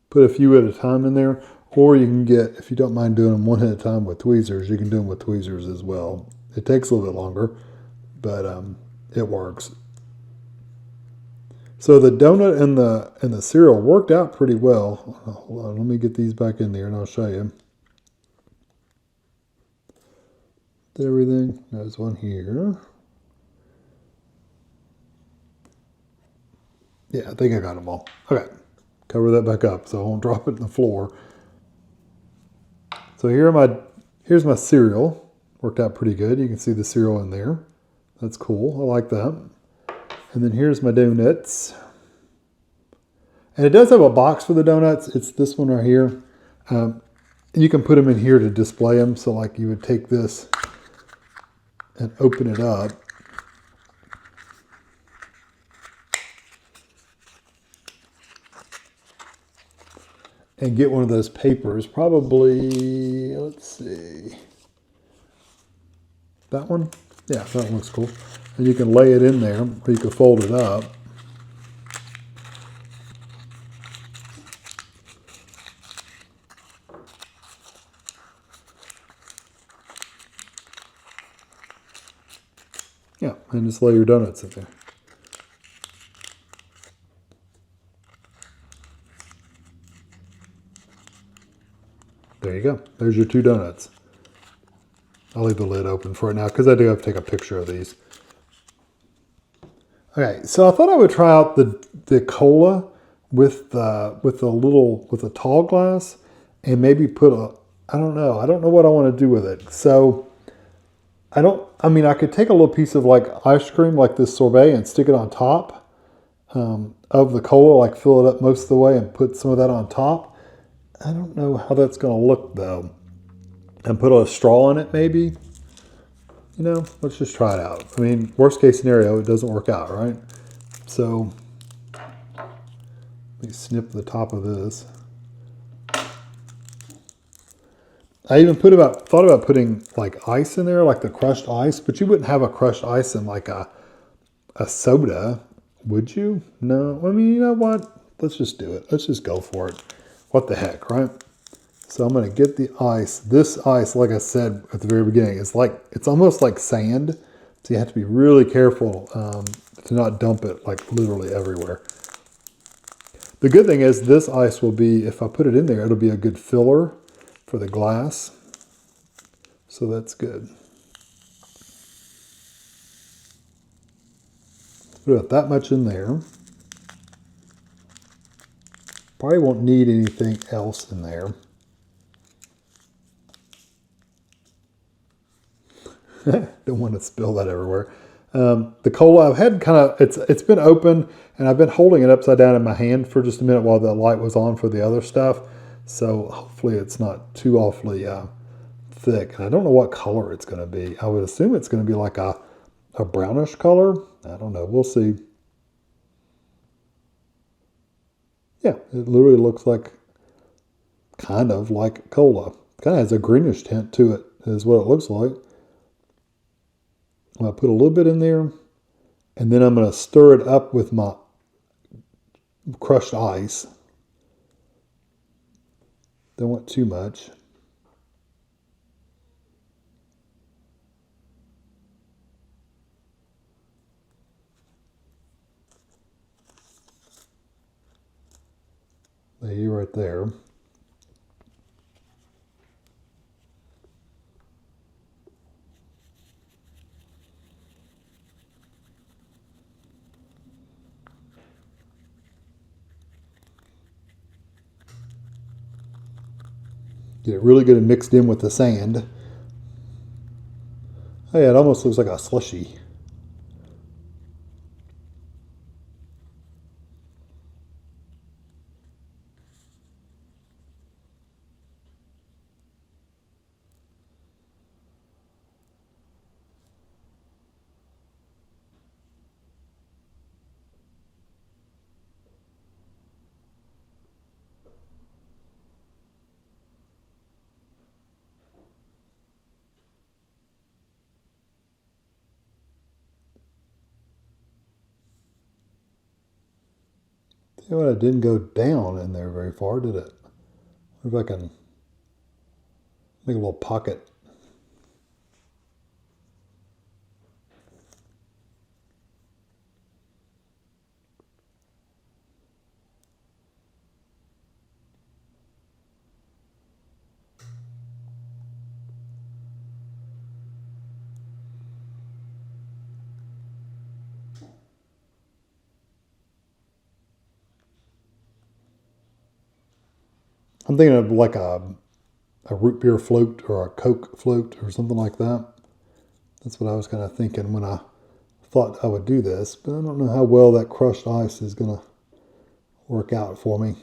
put a few at a time in there, or you can get, if you don't mind doing them one at a time with tweezers, you can do them with tweezers as well. It takes a little bit longer, but it works. So the donut and the cereal worked out pretty well. Hold on, let me get these back in there and I'll show you. Everything. There's one here. Yeah, I think I got them all. Okay, cover that back up so I won't drop it in the floor. So here's my cereal. Worked out pretty good. You can see the cereal in there. That's cool. I like that. And then here's my donuts. And it does have a box for the donuts. It's this one right here. You can put them in here to display them. So like you would take this and open it up. And get one of those papers. Probably, let's see. That one? Yeah, that one looks cool. And you can lay it in there, or you can fold it up. Yeah, and just lay your donuts in there. There you go. There's your 2 donuts. I'll leave the lid open for it now because I do have to take a picture of these. Okay, so I thought I would try out the cola with the tall glass and maybe put I don't know what I want to do with it. So I mean I could take a little piece of like ice cream like this sorbet and stick it on top of the cola, like fill it up most of the way and put some of that on top. I don't know how that's going to look though. And put a straw in it maybe. You know, let's just try it out. I mean, worst case scenario, it doesn't work out, right? So, let me snip the top of this. I even thought about putting like ice in there, like the crushed ice, but you wouldn't have a crushed ice in like a soda, would you? No, I mean, you know what? Let's just do it. Let's just go for it. What the heck, right? So I'm going to get the ice. This ice, like I said at the very beginning, it's almost like sand. So you have to be really careful to not dump it like literally everywhere. The good thing is this ice will be, if I put it in there, it'll be a good filler for the glass. So that's good. Put about that much in there. Probably won't need anything else in there. Don't want to spill that everywhere. The cola I've had it's been open and I've been holding it upside down in my hand for just a minute while the light was on for the other stuff. So hopefully it's not too awfully thick. And I don't know what color it's going to be. I would assume it's going to be like a brownish color. I don't know. We'll see. Yeah, it literally looks like kind of like cola. Kind of has a greenish tint to it is what it looks like. I'm going to put a little bit in there, and then I'm going to stir it up with my crushed ice. Don't want too much. See right there. Get it really good and mixed in with the sand. Oh yeah, it almost looks like a slushy. You know what? It didn't go down in there very far, did it? If I can make a little pocket. I'm thinking of like a root beer float or a Coke float or something like that. That's what I was kind of thinking when I thought I would do this, but I don't know how well that crushed ice is going to work out for me.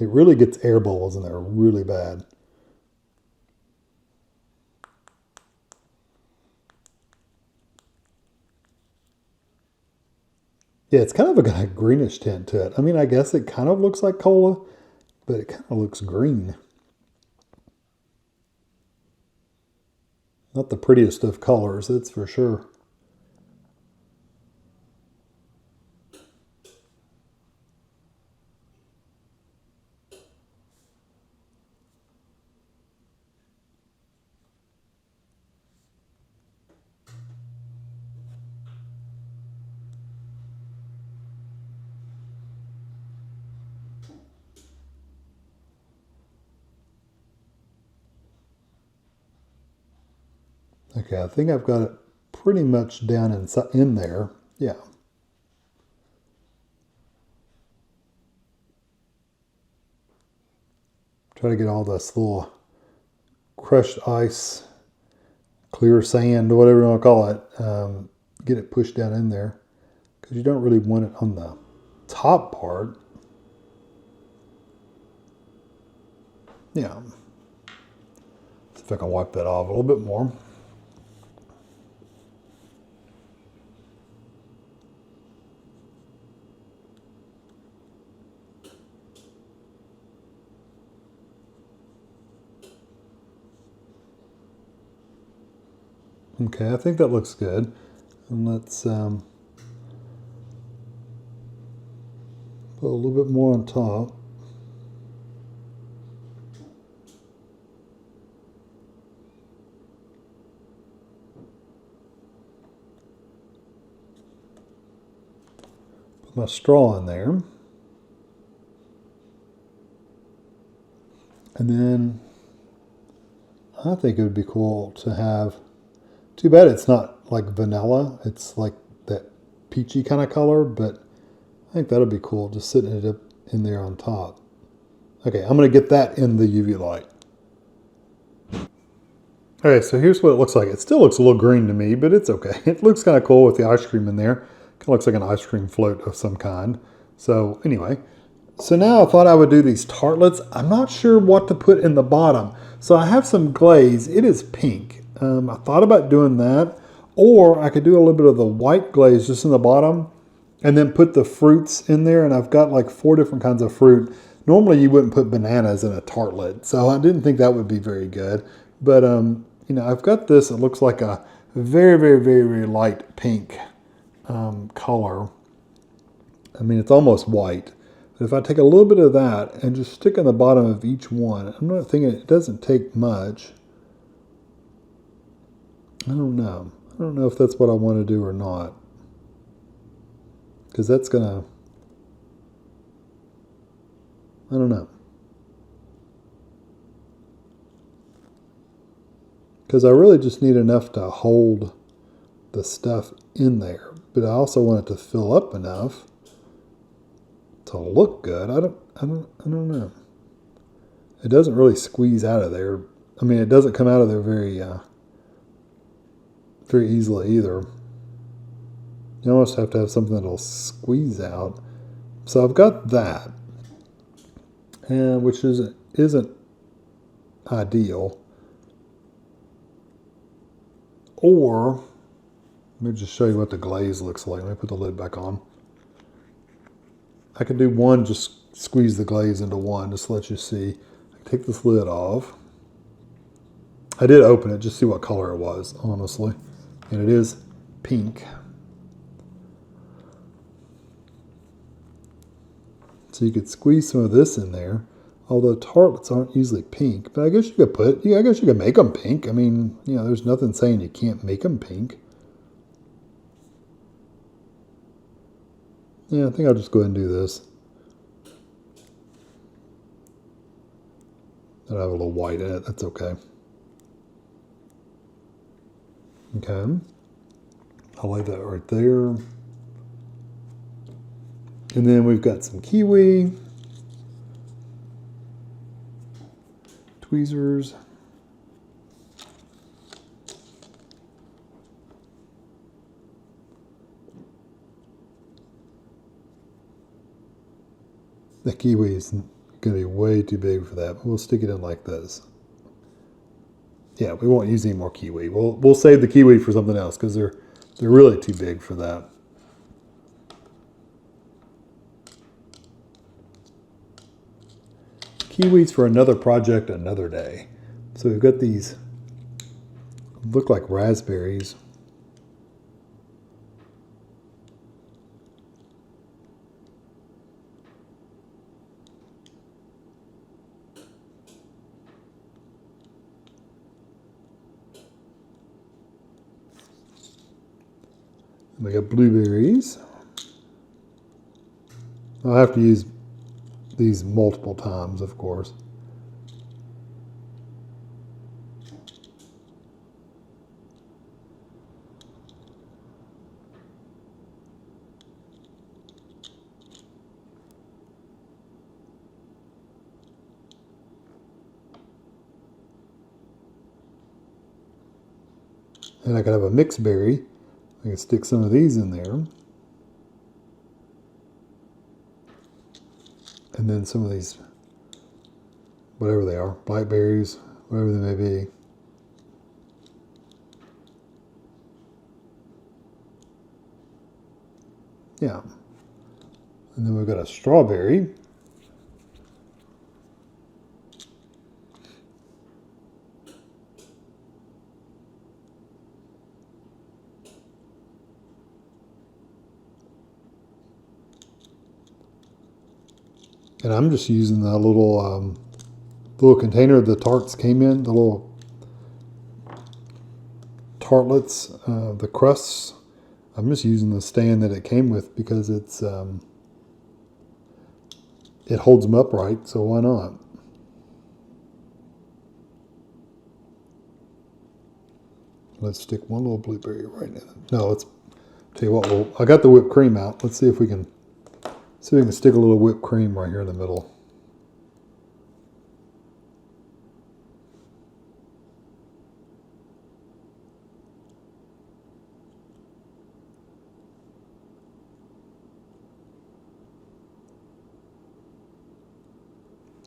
It really gets air bubbles in there really bad. Yeah, it's kind of a greenish tint to it. I mean, I guess it kind of looks like cola, but it kind of looks green. Not the prettiest of colors, that's for sure. Okay, I think I've got it pretty much down in there. Yeah. Try to get all this little crushed ice, clear sand, whatever you want to call it, get it pushed down in there because you don't really want it on the top part. Yeah. See if I can wipe that off a little bit more. Okay, I think that looks good. And let's put a little bit more on top. Put my straw in there. And then I think it would be cool to have, too bad it's not like vanilla, it's like that peachy kind of color, but I think that'll be cool, just sitting it up in there on top. Okay, I'm going to get that in the UV light. Okay, so here's what it looks like. It still looks a little green to me, but it's okay. It looks kind of cool with the ice cream in there. Kind of looks like an ice cream float of some kind. So anyway, so now I thought I would do these tartlets. I'm not sure what to put in the bottom. So I have some glaze. It is pink. I thought about doing that, or I could do a little bit of the white glaze just in the bottom and then put the fruits in there. And I've got like 4 different kinds of fruit. Normally you wouldn't put bananas in a tartlet, so I didn't think that would be very good. But you know, I've got this. It looks like a very, very, very, very light pink color. I mean, it's almost white. But if I take a little bit of that and just stick in the bottom of each one, I'm not thinking it doesn't take much. I don't know. I don't know if that's what I want to do or not. Because that's going to... I don't know. Because I really just need enough to hold the stuff in there. But I also want it to fill up enough to look good. I don't know. It doesn't really squeeze out of there. I mean, it doesn't come out of there very easily either. You almost have to have something that'll squeeze out. So I've got that, and which isn't ideal. Or let me just show you what the glaze looks like. Let me put the lid back on. I can do one, just squeeze the glaze into one, just to let you see. I take this lid off. I did open it, just see what color it was, honestly. And it is pink. So you could squeeze some of this in there. Although tartlets aren't usually pink, but I guess you could I guess you could make them pink. I mean, you know, there's nothing saying you can't make them pink. Yeah, I think I'll just go ahead and do this. It'll have a little white in it, that's okay. Okay. I'll lay that right there. And then we've got some kiwi. Tweezers. The kiwi is going to be way too big for that, but we'll stick it in like this. Yeah, we won't use any more kiwi. We'll save the kiwi for something else because they're really too big for that. Kiwis for another project, another day. So we've got these, look like raspberries. And we got blueberries. I'll have to use these multiple times, of course. And I could have a mixed berry. I can stick some of these in there. And then some of these, whatever they are, blackberries, whatever they may be. Yeah. And then we've got a strawberry. And I'm just using the little container the tarts came in, the little tartlets, the crusts. I'm just using the stand that it came with because it's it holds them upright, so why not? Let's stick one little blueberry right in. No, let's tell you what. I got the whipped cream out. Let's see if we can stick a little whipped cream right here in the middle.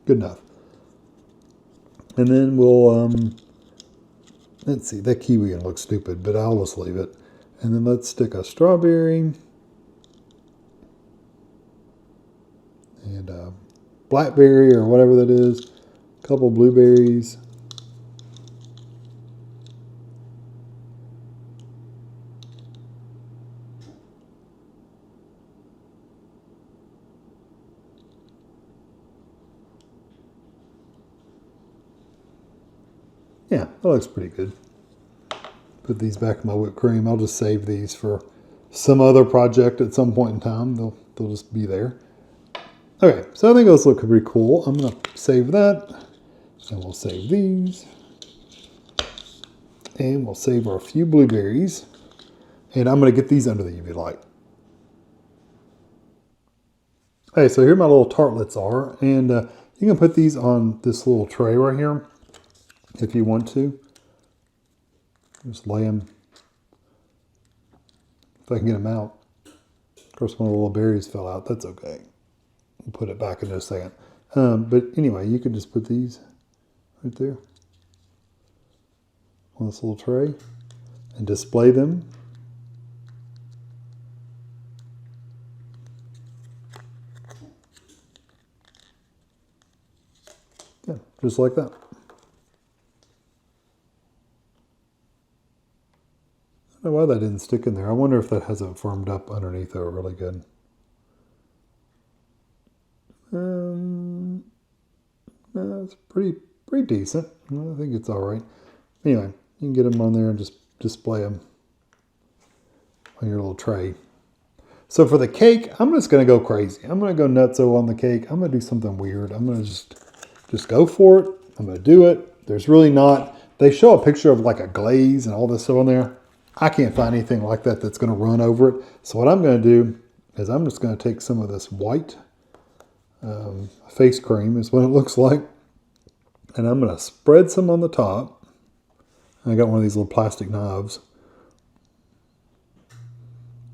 Good enough. And then we'll, let's see, that kiwi looks stupid, but I'll just leave it. And then let's stick a strawberry and a blackberry or whatever that is, a couple blueberries. Yeah, that looks pretty good. Put these back in my whipped cream. I'll just save these for some other project at some point in time. They'll just be there. Okay, so I think those look pretty cool. I'm gonna save that, and we'll save these, and we'll save our few blueberries, and I'm gonna get these under the UV light. Okay, so here my little tartlets are, and you can put these on this little tray right here if you want to. Just lay them, if I can get them out. Of course, one of the little berries fell out. That's okay. We'll put it back in just a second. But anyway, you can just put these right there on this little tray and display them. Yeah, just like that. I don't know why that didn't stick in there. I wonder if that hasn't firmed up underneath there really good. No, it's pretty decent. I think it's all right. Anyway, you can get them on there and just display them on your little tray. So for the cake, I'm just going to go crazy. I'm going to go nutso on the cake. I'm going to do something weird. I'm going to just go for it. I'm going to do it. There's really not... They show a picture of like a glaze and all this stuff on there. I can't find anything like that that's going to run over it. So what I'm going to do is I'm just going to take some of this white face cream is what it looks like. And I'm going to spread some on the top. I got one of these little plastic knives.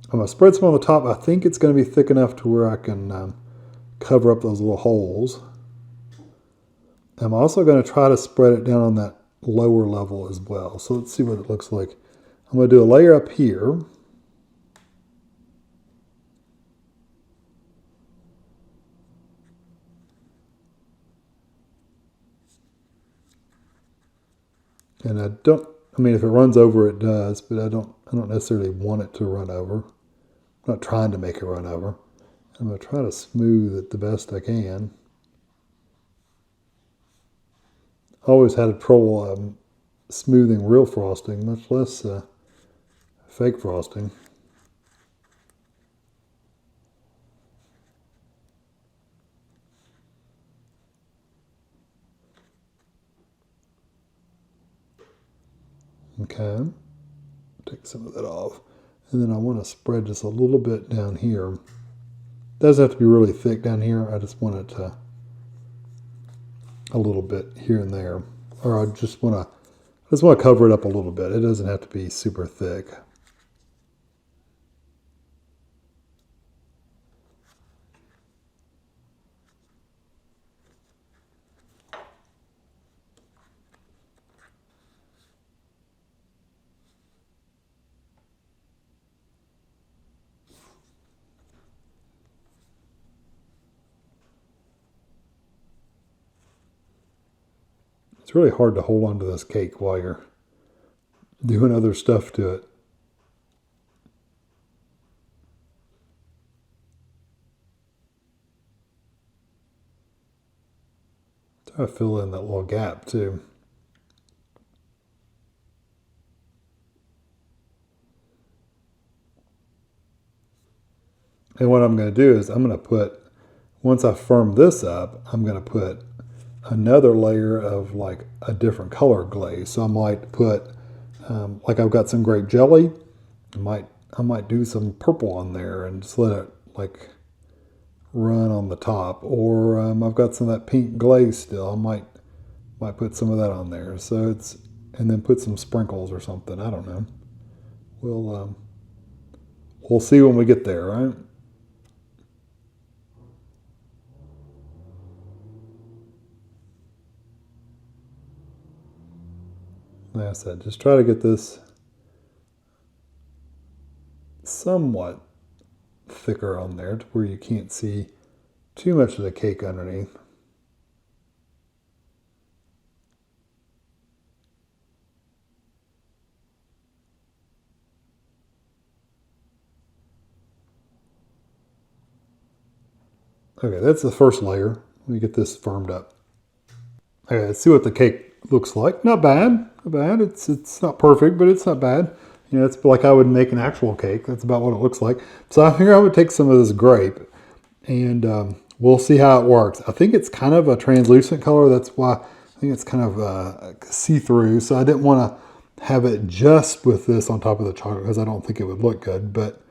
I'm going to spread some on the top. I think it's going to be thick enough to where I can cover up those little holes. I'm also going to try to spread it down on that lower level as well. So let's see what it looks like. I'm going to do a layer up here. And I mean, if it runs over, it does, but I don't necessarily want it to run over. I'm not trying to make it run over. I'm going to try to smooth it the best I can. I always had trouble smoothing real frosting, much less fake frosting. Okay, take some of that off. And then I want to spread just a little bit down here. It doesn't have to be really thick down here. I just want it to a little bit here and there. Or I just want to cover it up a little bit. It doesn't have to be super thick. It's really hard to hold on to this cake while you're doing other stuff to it. Try to fill in that little gap too. And what I'm going to do is I'm going to put, once I firm this up, I'm going to put another layer of like a different color glaze. So I might put, like I've got some grape jelly. I might do some purple on there and just let it like run on the top. Or I've got some of that pink glaze still. I might put some of that on there. So it's, and then put some sprinkles or something. I don't know. We'll see when we get there, right? Like I said, just try to get this somewhat thicker on there to where you can't see too much of the cake underneath. Okay, that's the first layer. Let me get this firmed up. Okay, let's see what the cake looks like. Not bad, not bad. It's not perfect, but it's not bad. You know, it's like I would make an actual cake. That's about what it looks like. So I figure I would take some of this grape, and we'll see how it works. I think it's kind of a translucent color. That's why I think it's kind of see-through. So I didn't want to have it just with this on top of the chocolate because I don't think it would look good. But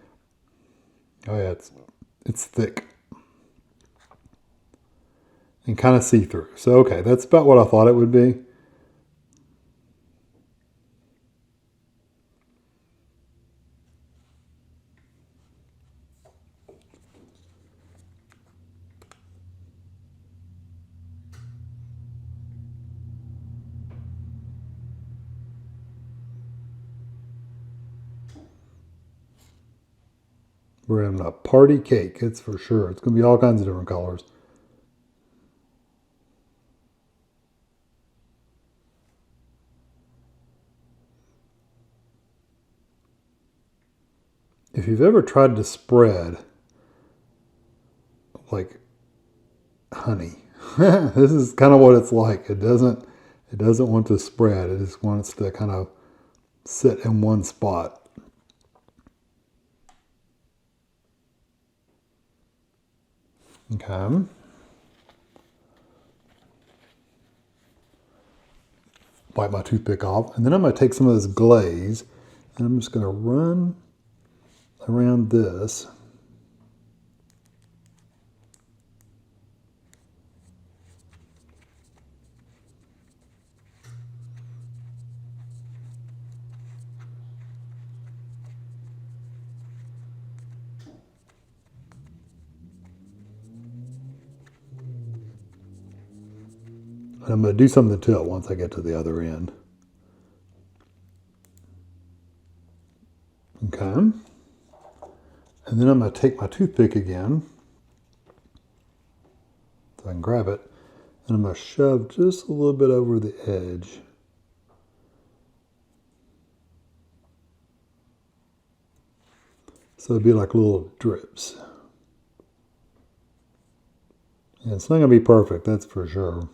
oh yeah, it's thick and kind of see-through. So okay, that's about what I thought it would be. We're having a party cake, it's for sure. It's going to be all kinds of different colors. If you've ever tried to spread like honey, this is kind of what it's like. It doesn't want to spread. It just wants to kind of sit in one spot. Okay. Wipe my toothpick off, and then I'm going to take some of this glaze, and I'm just going to run around this. And I'm going to do something to it once I get to the other end. Okay. And then I'm going to take my toothpick again, so I can grab it, and I'm going to shove just a little bit over the edge. So it'd be like little drips. And it's not going to be perfect, that's for sure.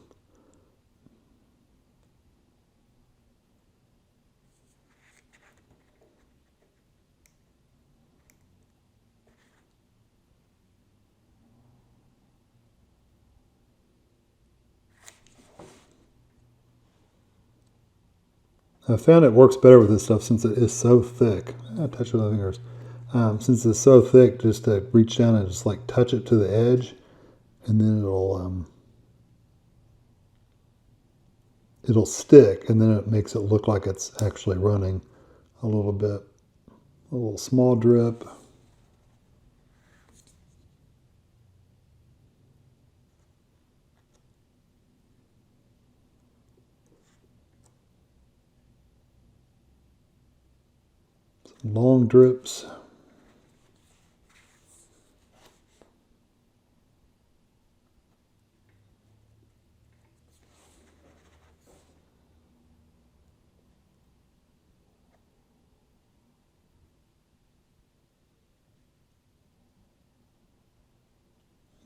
I found it works better with this stuff since it is so thick. I touch it with my fingers. Since it's so thick, just to reach down and just like touch it to the edge, and then it'll stick, and then it makes it look like it's actually running a little bit. A little small drip. Some long drips.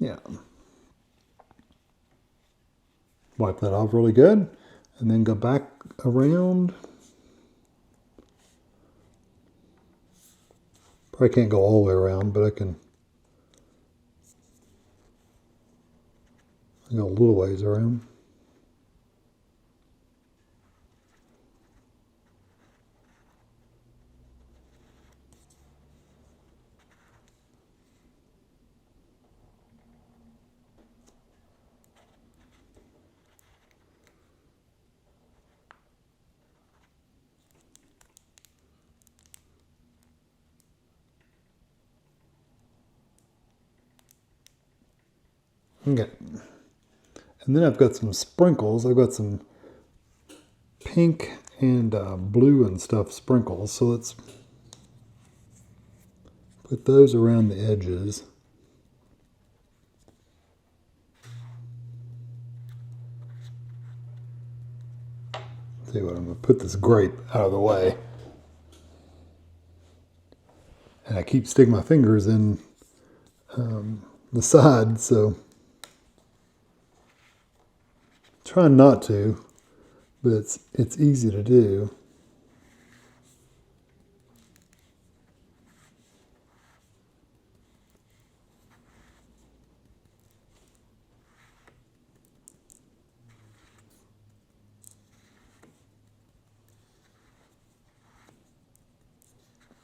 Yeah. Wipe that off really good, and then go back around. Probably can't go all the way around, but I can go a little ways around. Okay. And then I've got some sprinkles. I've got some pink and blue and stuff sprinkles. So let's put those around the edges. See what, I'm going to put this grape out of the way. And I keep sticking my fingers in the side, so trying not to, but it's easy to do.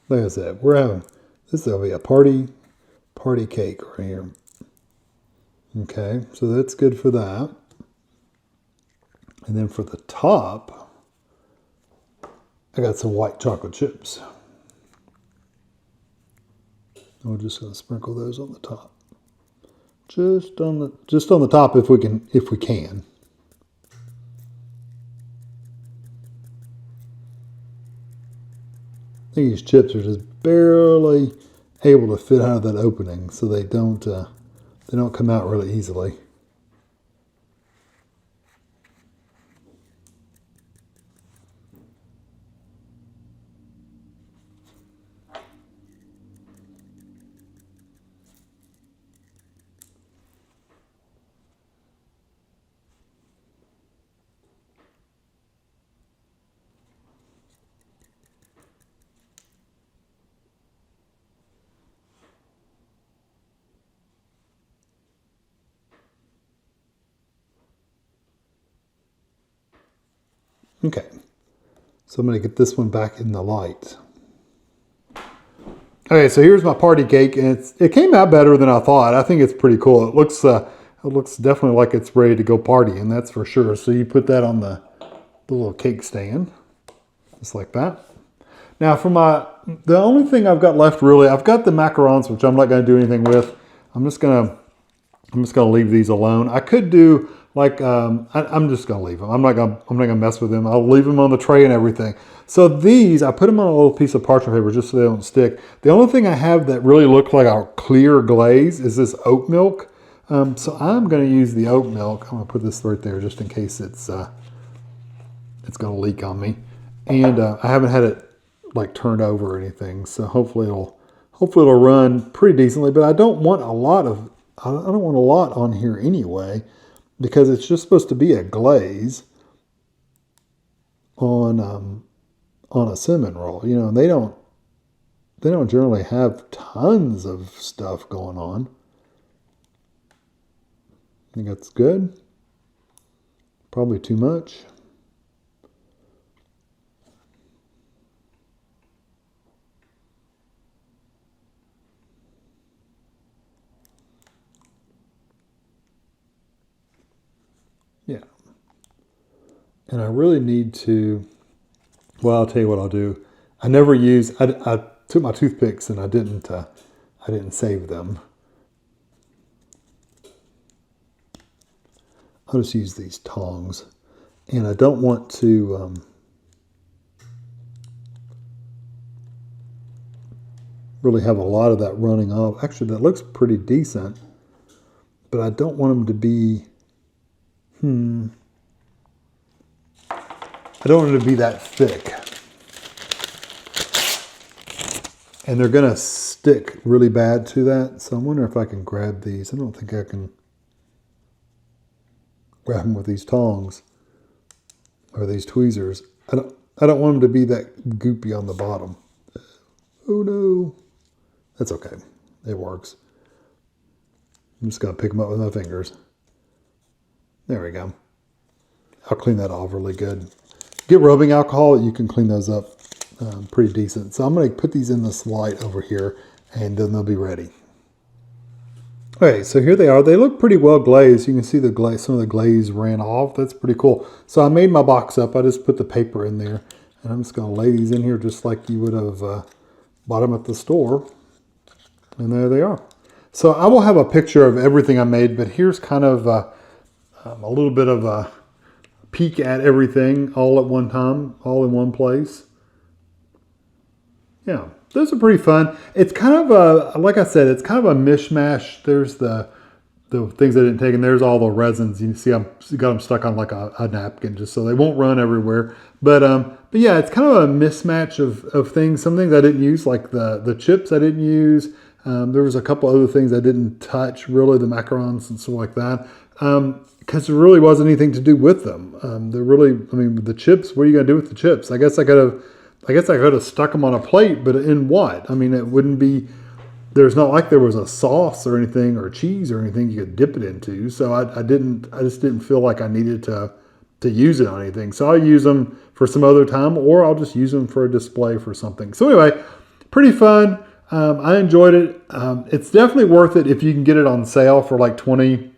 Like I said, we're having, this will be a party cake right here. Okay, so that's good for that. And then for the top, I got some white chocolate chips. We're just going to sprinkle those on the top. Just on the top if we can. I think these chips are just barely able to fit out of that opening, so they don't come out really easily. Okay, so I'm going to get this one back in the light. Okay, so here's my party cake, and it came out better than I thought. I think it's pretty cool. It looks definitely like it's ready to go party, and that's for sure. So you put that on the little cake stand, just like that. Now for the only thing I've got left really, I've got the macarons, which I'm not going to do anything with. I'm just gonna leave these alone. I could do like I'm just gonna leave them. I'm not gonna mess with them. I'll leave them on the tray and everything. So these, I put them on a little piece of parchment paper just so they don't stick. The only thing I have that really looks like a clear glaze is this oat milk. So I'm gonna use the oat milk. I'm gonna put this right there just in case it's gonna leak on me. And I haven't had it like turned over or anything, so hopefully it'll run pretty decently. But I don't want a lot on here anyway, because it's just supposed to be a glaze on a cinnamon roll, you know. And they don't generally have tons of stuff going on. I think that's good. Probably too much. Yeah. And I really need to, well, I'll tell you what I'll do. I took my toothpicks and I didn't save them. I'll just use these tongs. And I don't want to really have a lot of that running off. Actually, that looks pretty decent, but I don't want them to be, I don't want it to be that thick. And they're going to stick really bad to that. So I wonder if I can grab these. I don't think I can grab them with these tongs or these tweezers. I don't want them to be that goopy on the bottom. Oh no. That's okay. It works. I'm just going to pick them up with my fingers. There we go. I'll clean that off really good. Get rubbing alcohol, you can clean those up pretty decent. So I'm going to put these in this light over here, and then they'll be ready. Okay, so here they are. They look pretty well glazed. You can see the glaze, some of the glaze ran off. That's pretty cool. So I made my box up. I just put the paper in there, and I'm just going to lay these in here just like you would have bought them at the store. And there they are. So I will have a picture of everything I made, but here's kind of a little bit of a peek at everything all at one time, all in one place. Yeah, those are pretty fun. It's kind of a, like I said, it's kind of a mishmash. There's the things I didn't take, and there's all the resins. You see, I've got them stuck on like a napkin just so they won't run everywhere. But yeah, it's kind of a mismatch of things. Some things I didn't use, like the chips I didn't use. There was a couple other things I didn't touch, really, the macarons and stuff like that. because there really wasn't anything to do with them. I mean, the chips, what are you going to do with the chips? I guess I could have stuck them on a plate, but in what? I mean, it wouldn't be, there's not like there was a sauce or anything or cheese or anything you could dip it into. So I just didn't feel like I needed to use it on anything. So I'll use them for some other time, or I'll just use them for a display for something. So anyway, pretty fun. I enjoyed it. It's definitely worth it if you can get it on sale for like $20,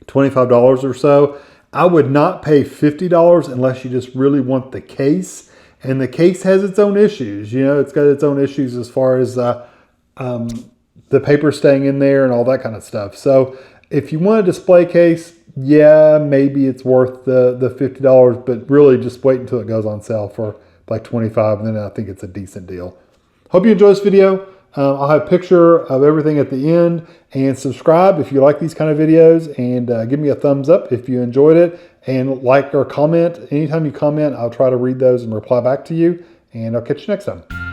$25 or so. I would not pay $50 unless you just really want the case. And the case has its own issues. You know, it's got its own issues as far as the paper staying in there and all that kind of stuff. So if you want a display case, yeah, maybe it's worth the $50, but really just wait until it goes on sale for like $25, and then I think it's a decent deal. Hope you enjoy this video. I'll have a picture of everything at the end, and subscribe if you like these kind of videos, and give me a thumbs up if you enjoyed it, and like or comment. Anytime you comment, I'll try to read those and reply back to you, and I'll catch you next time.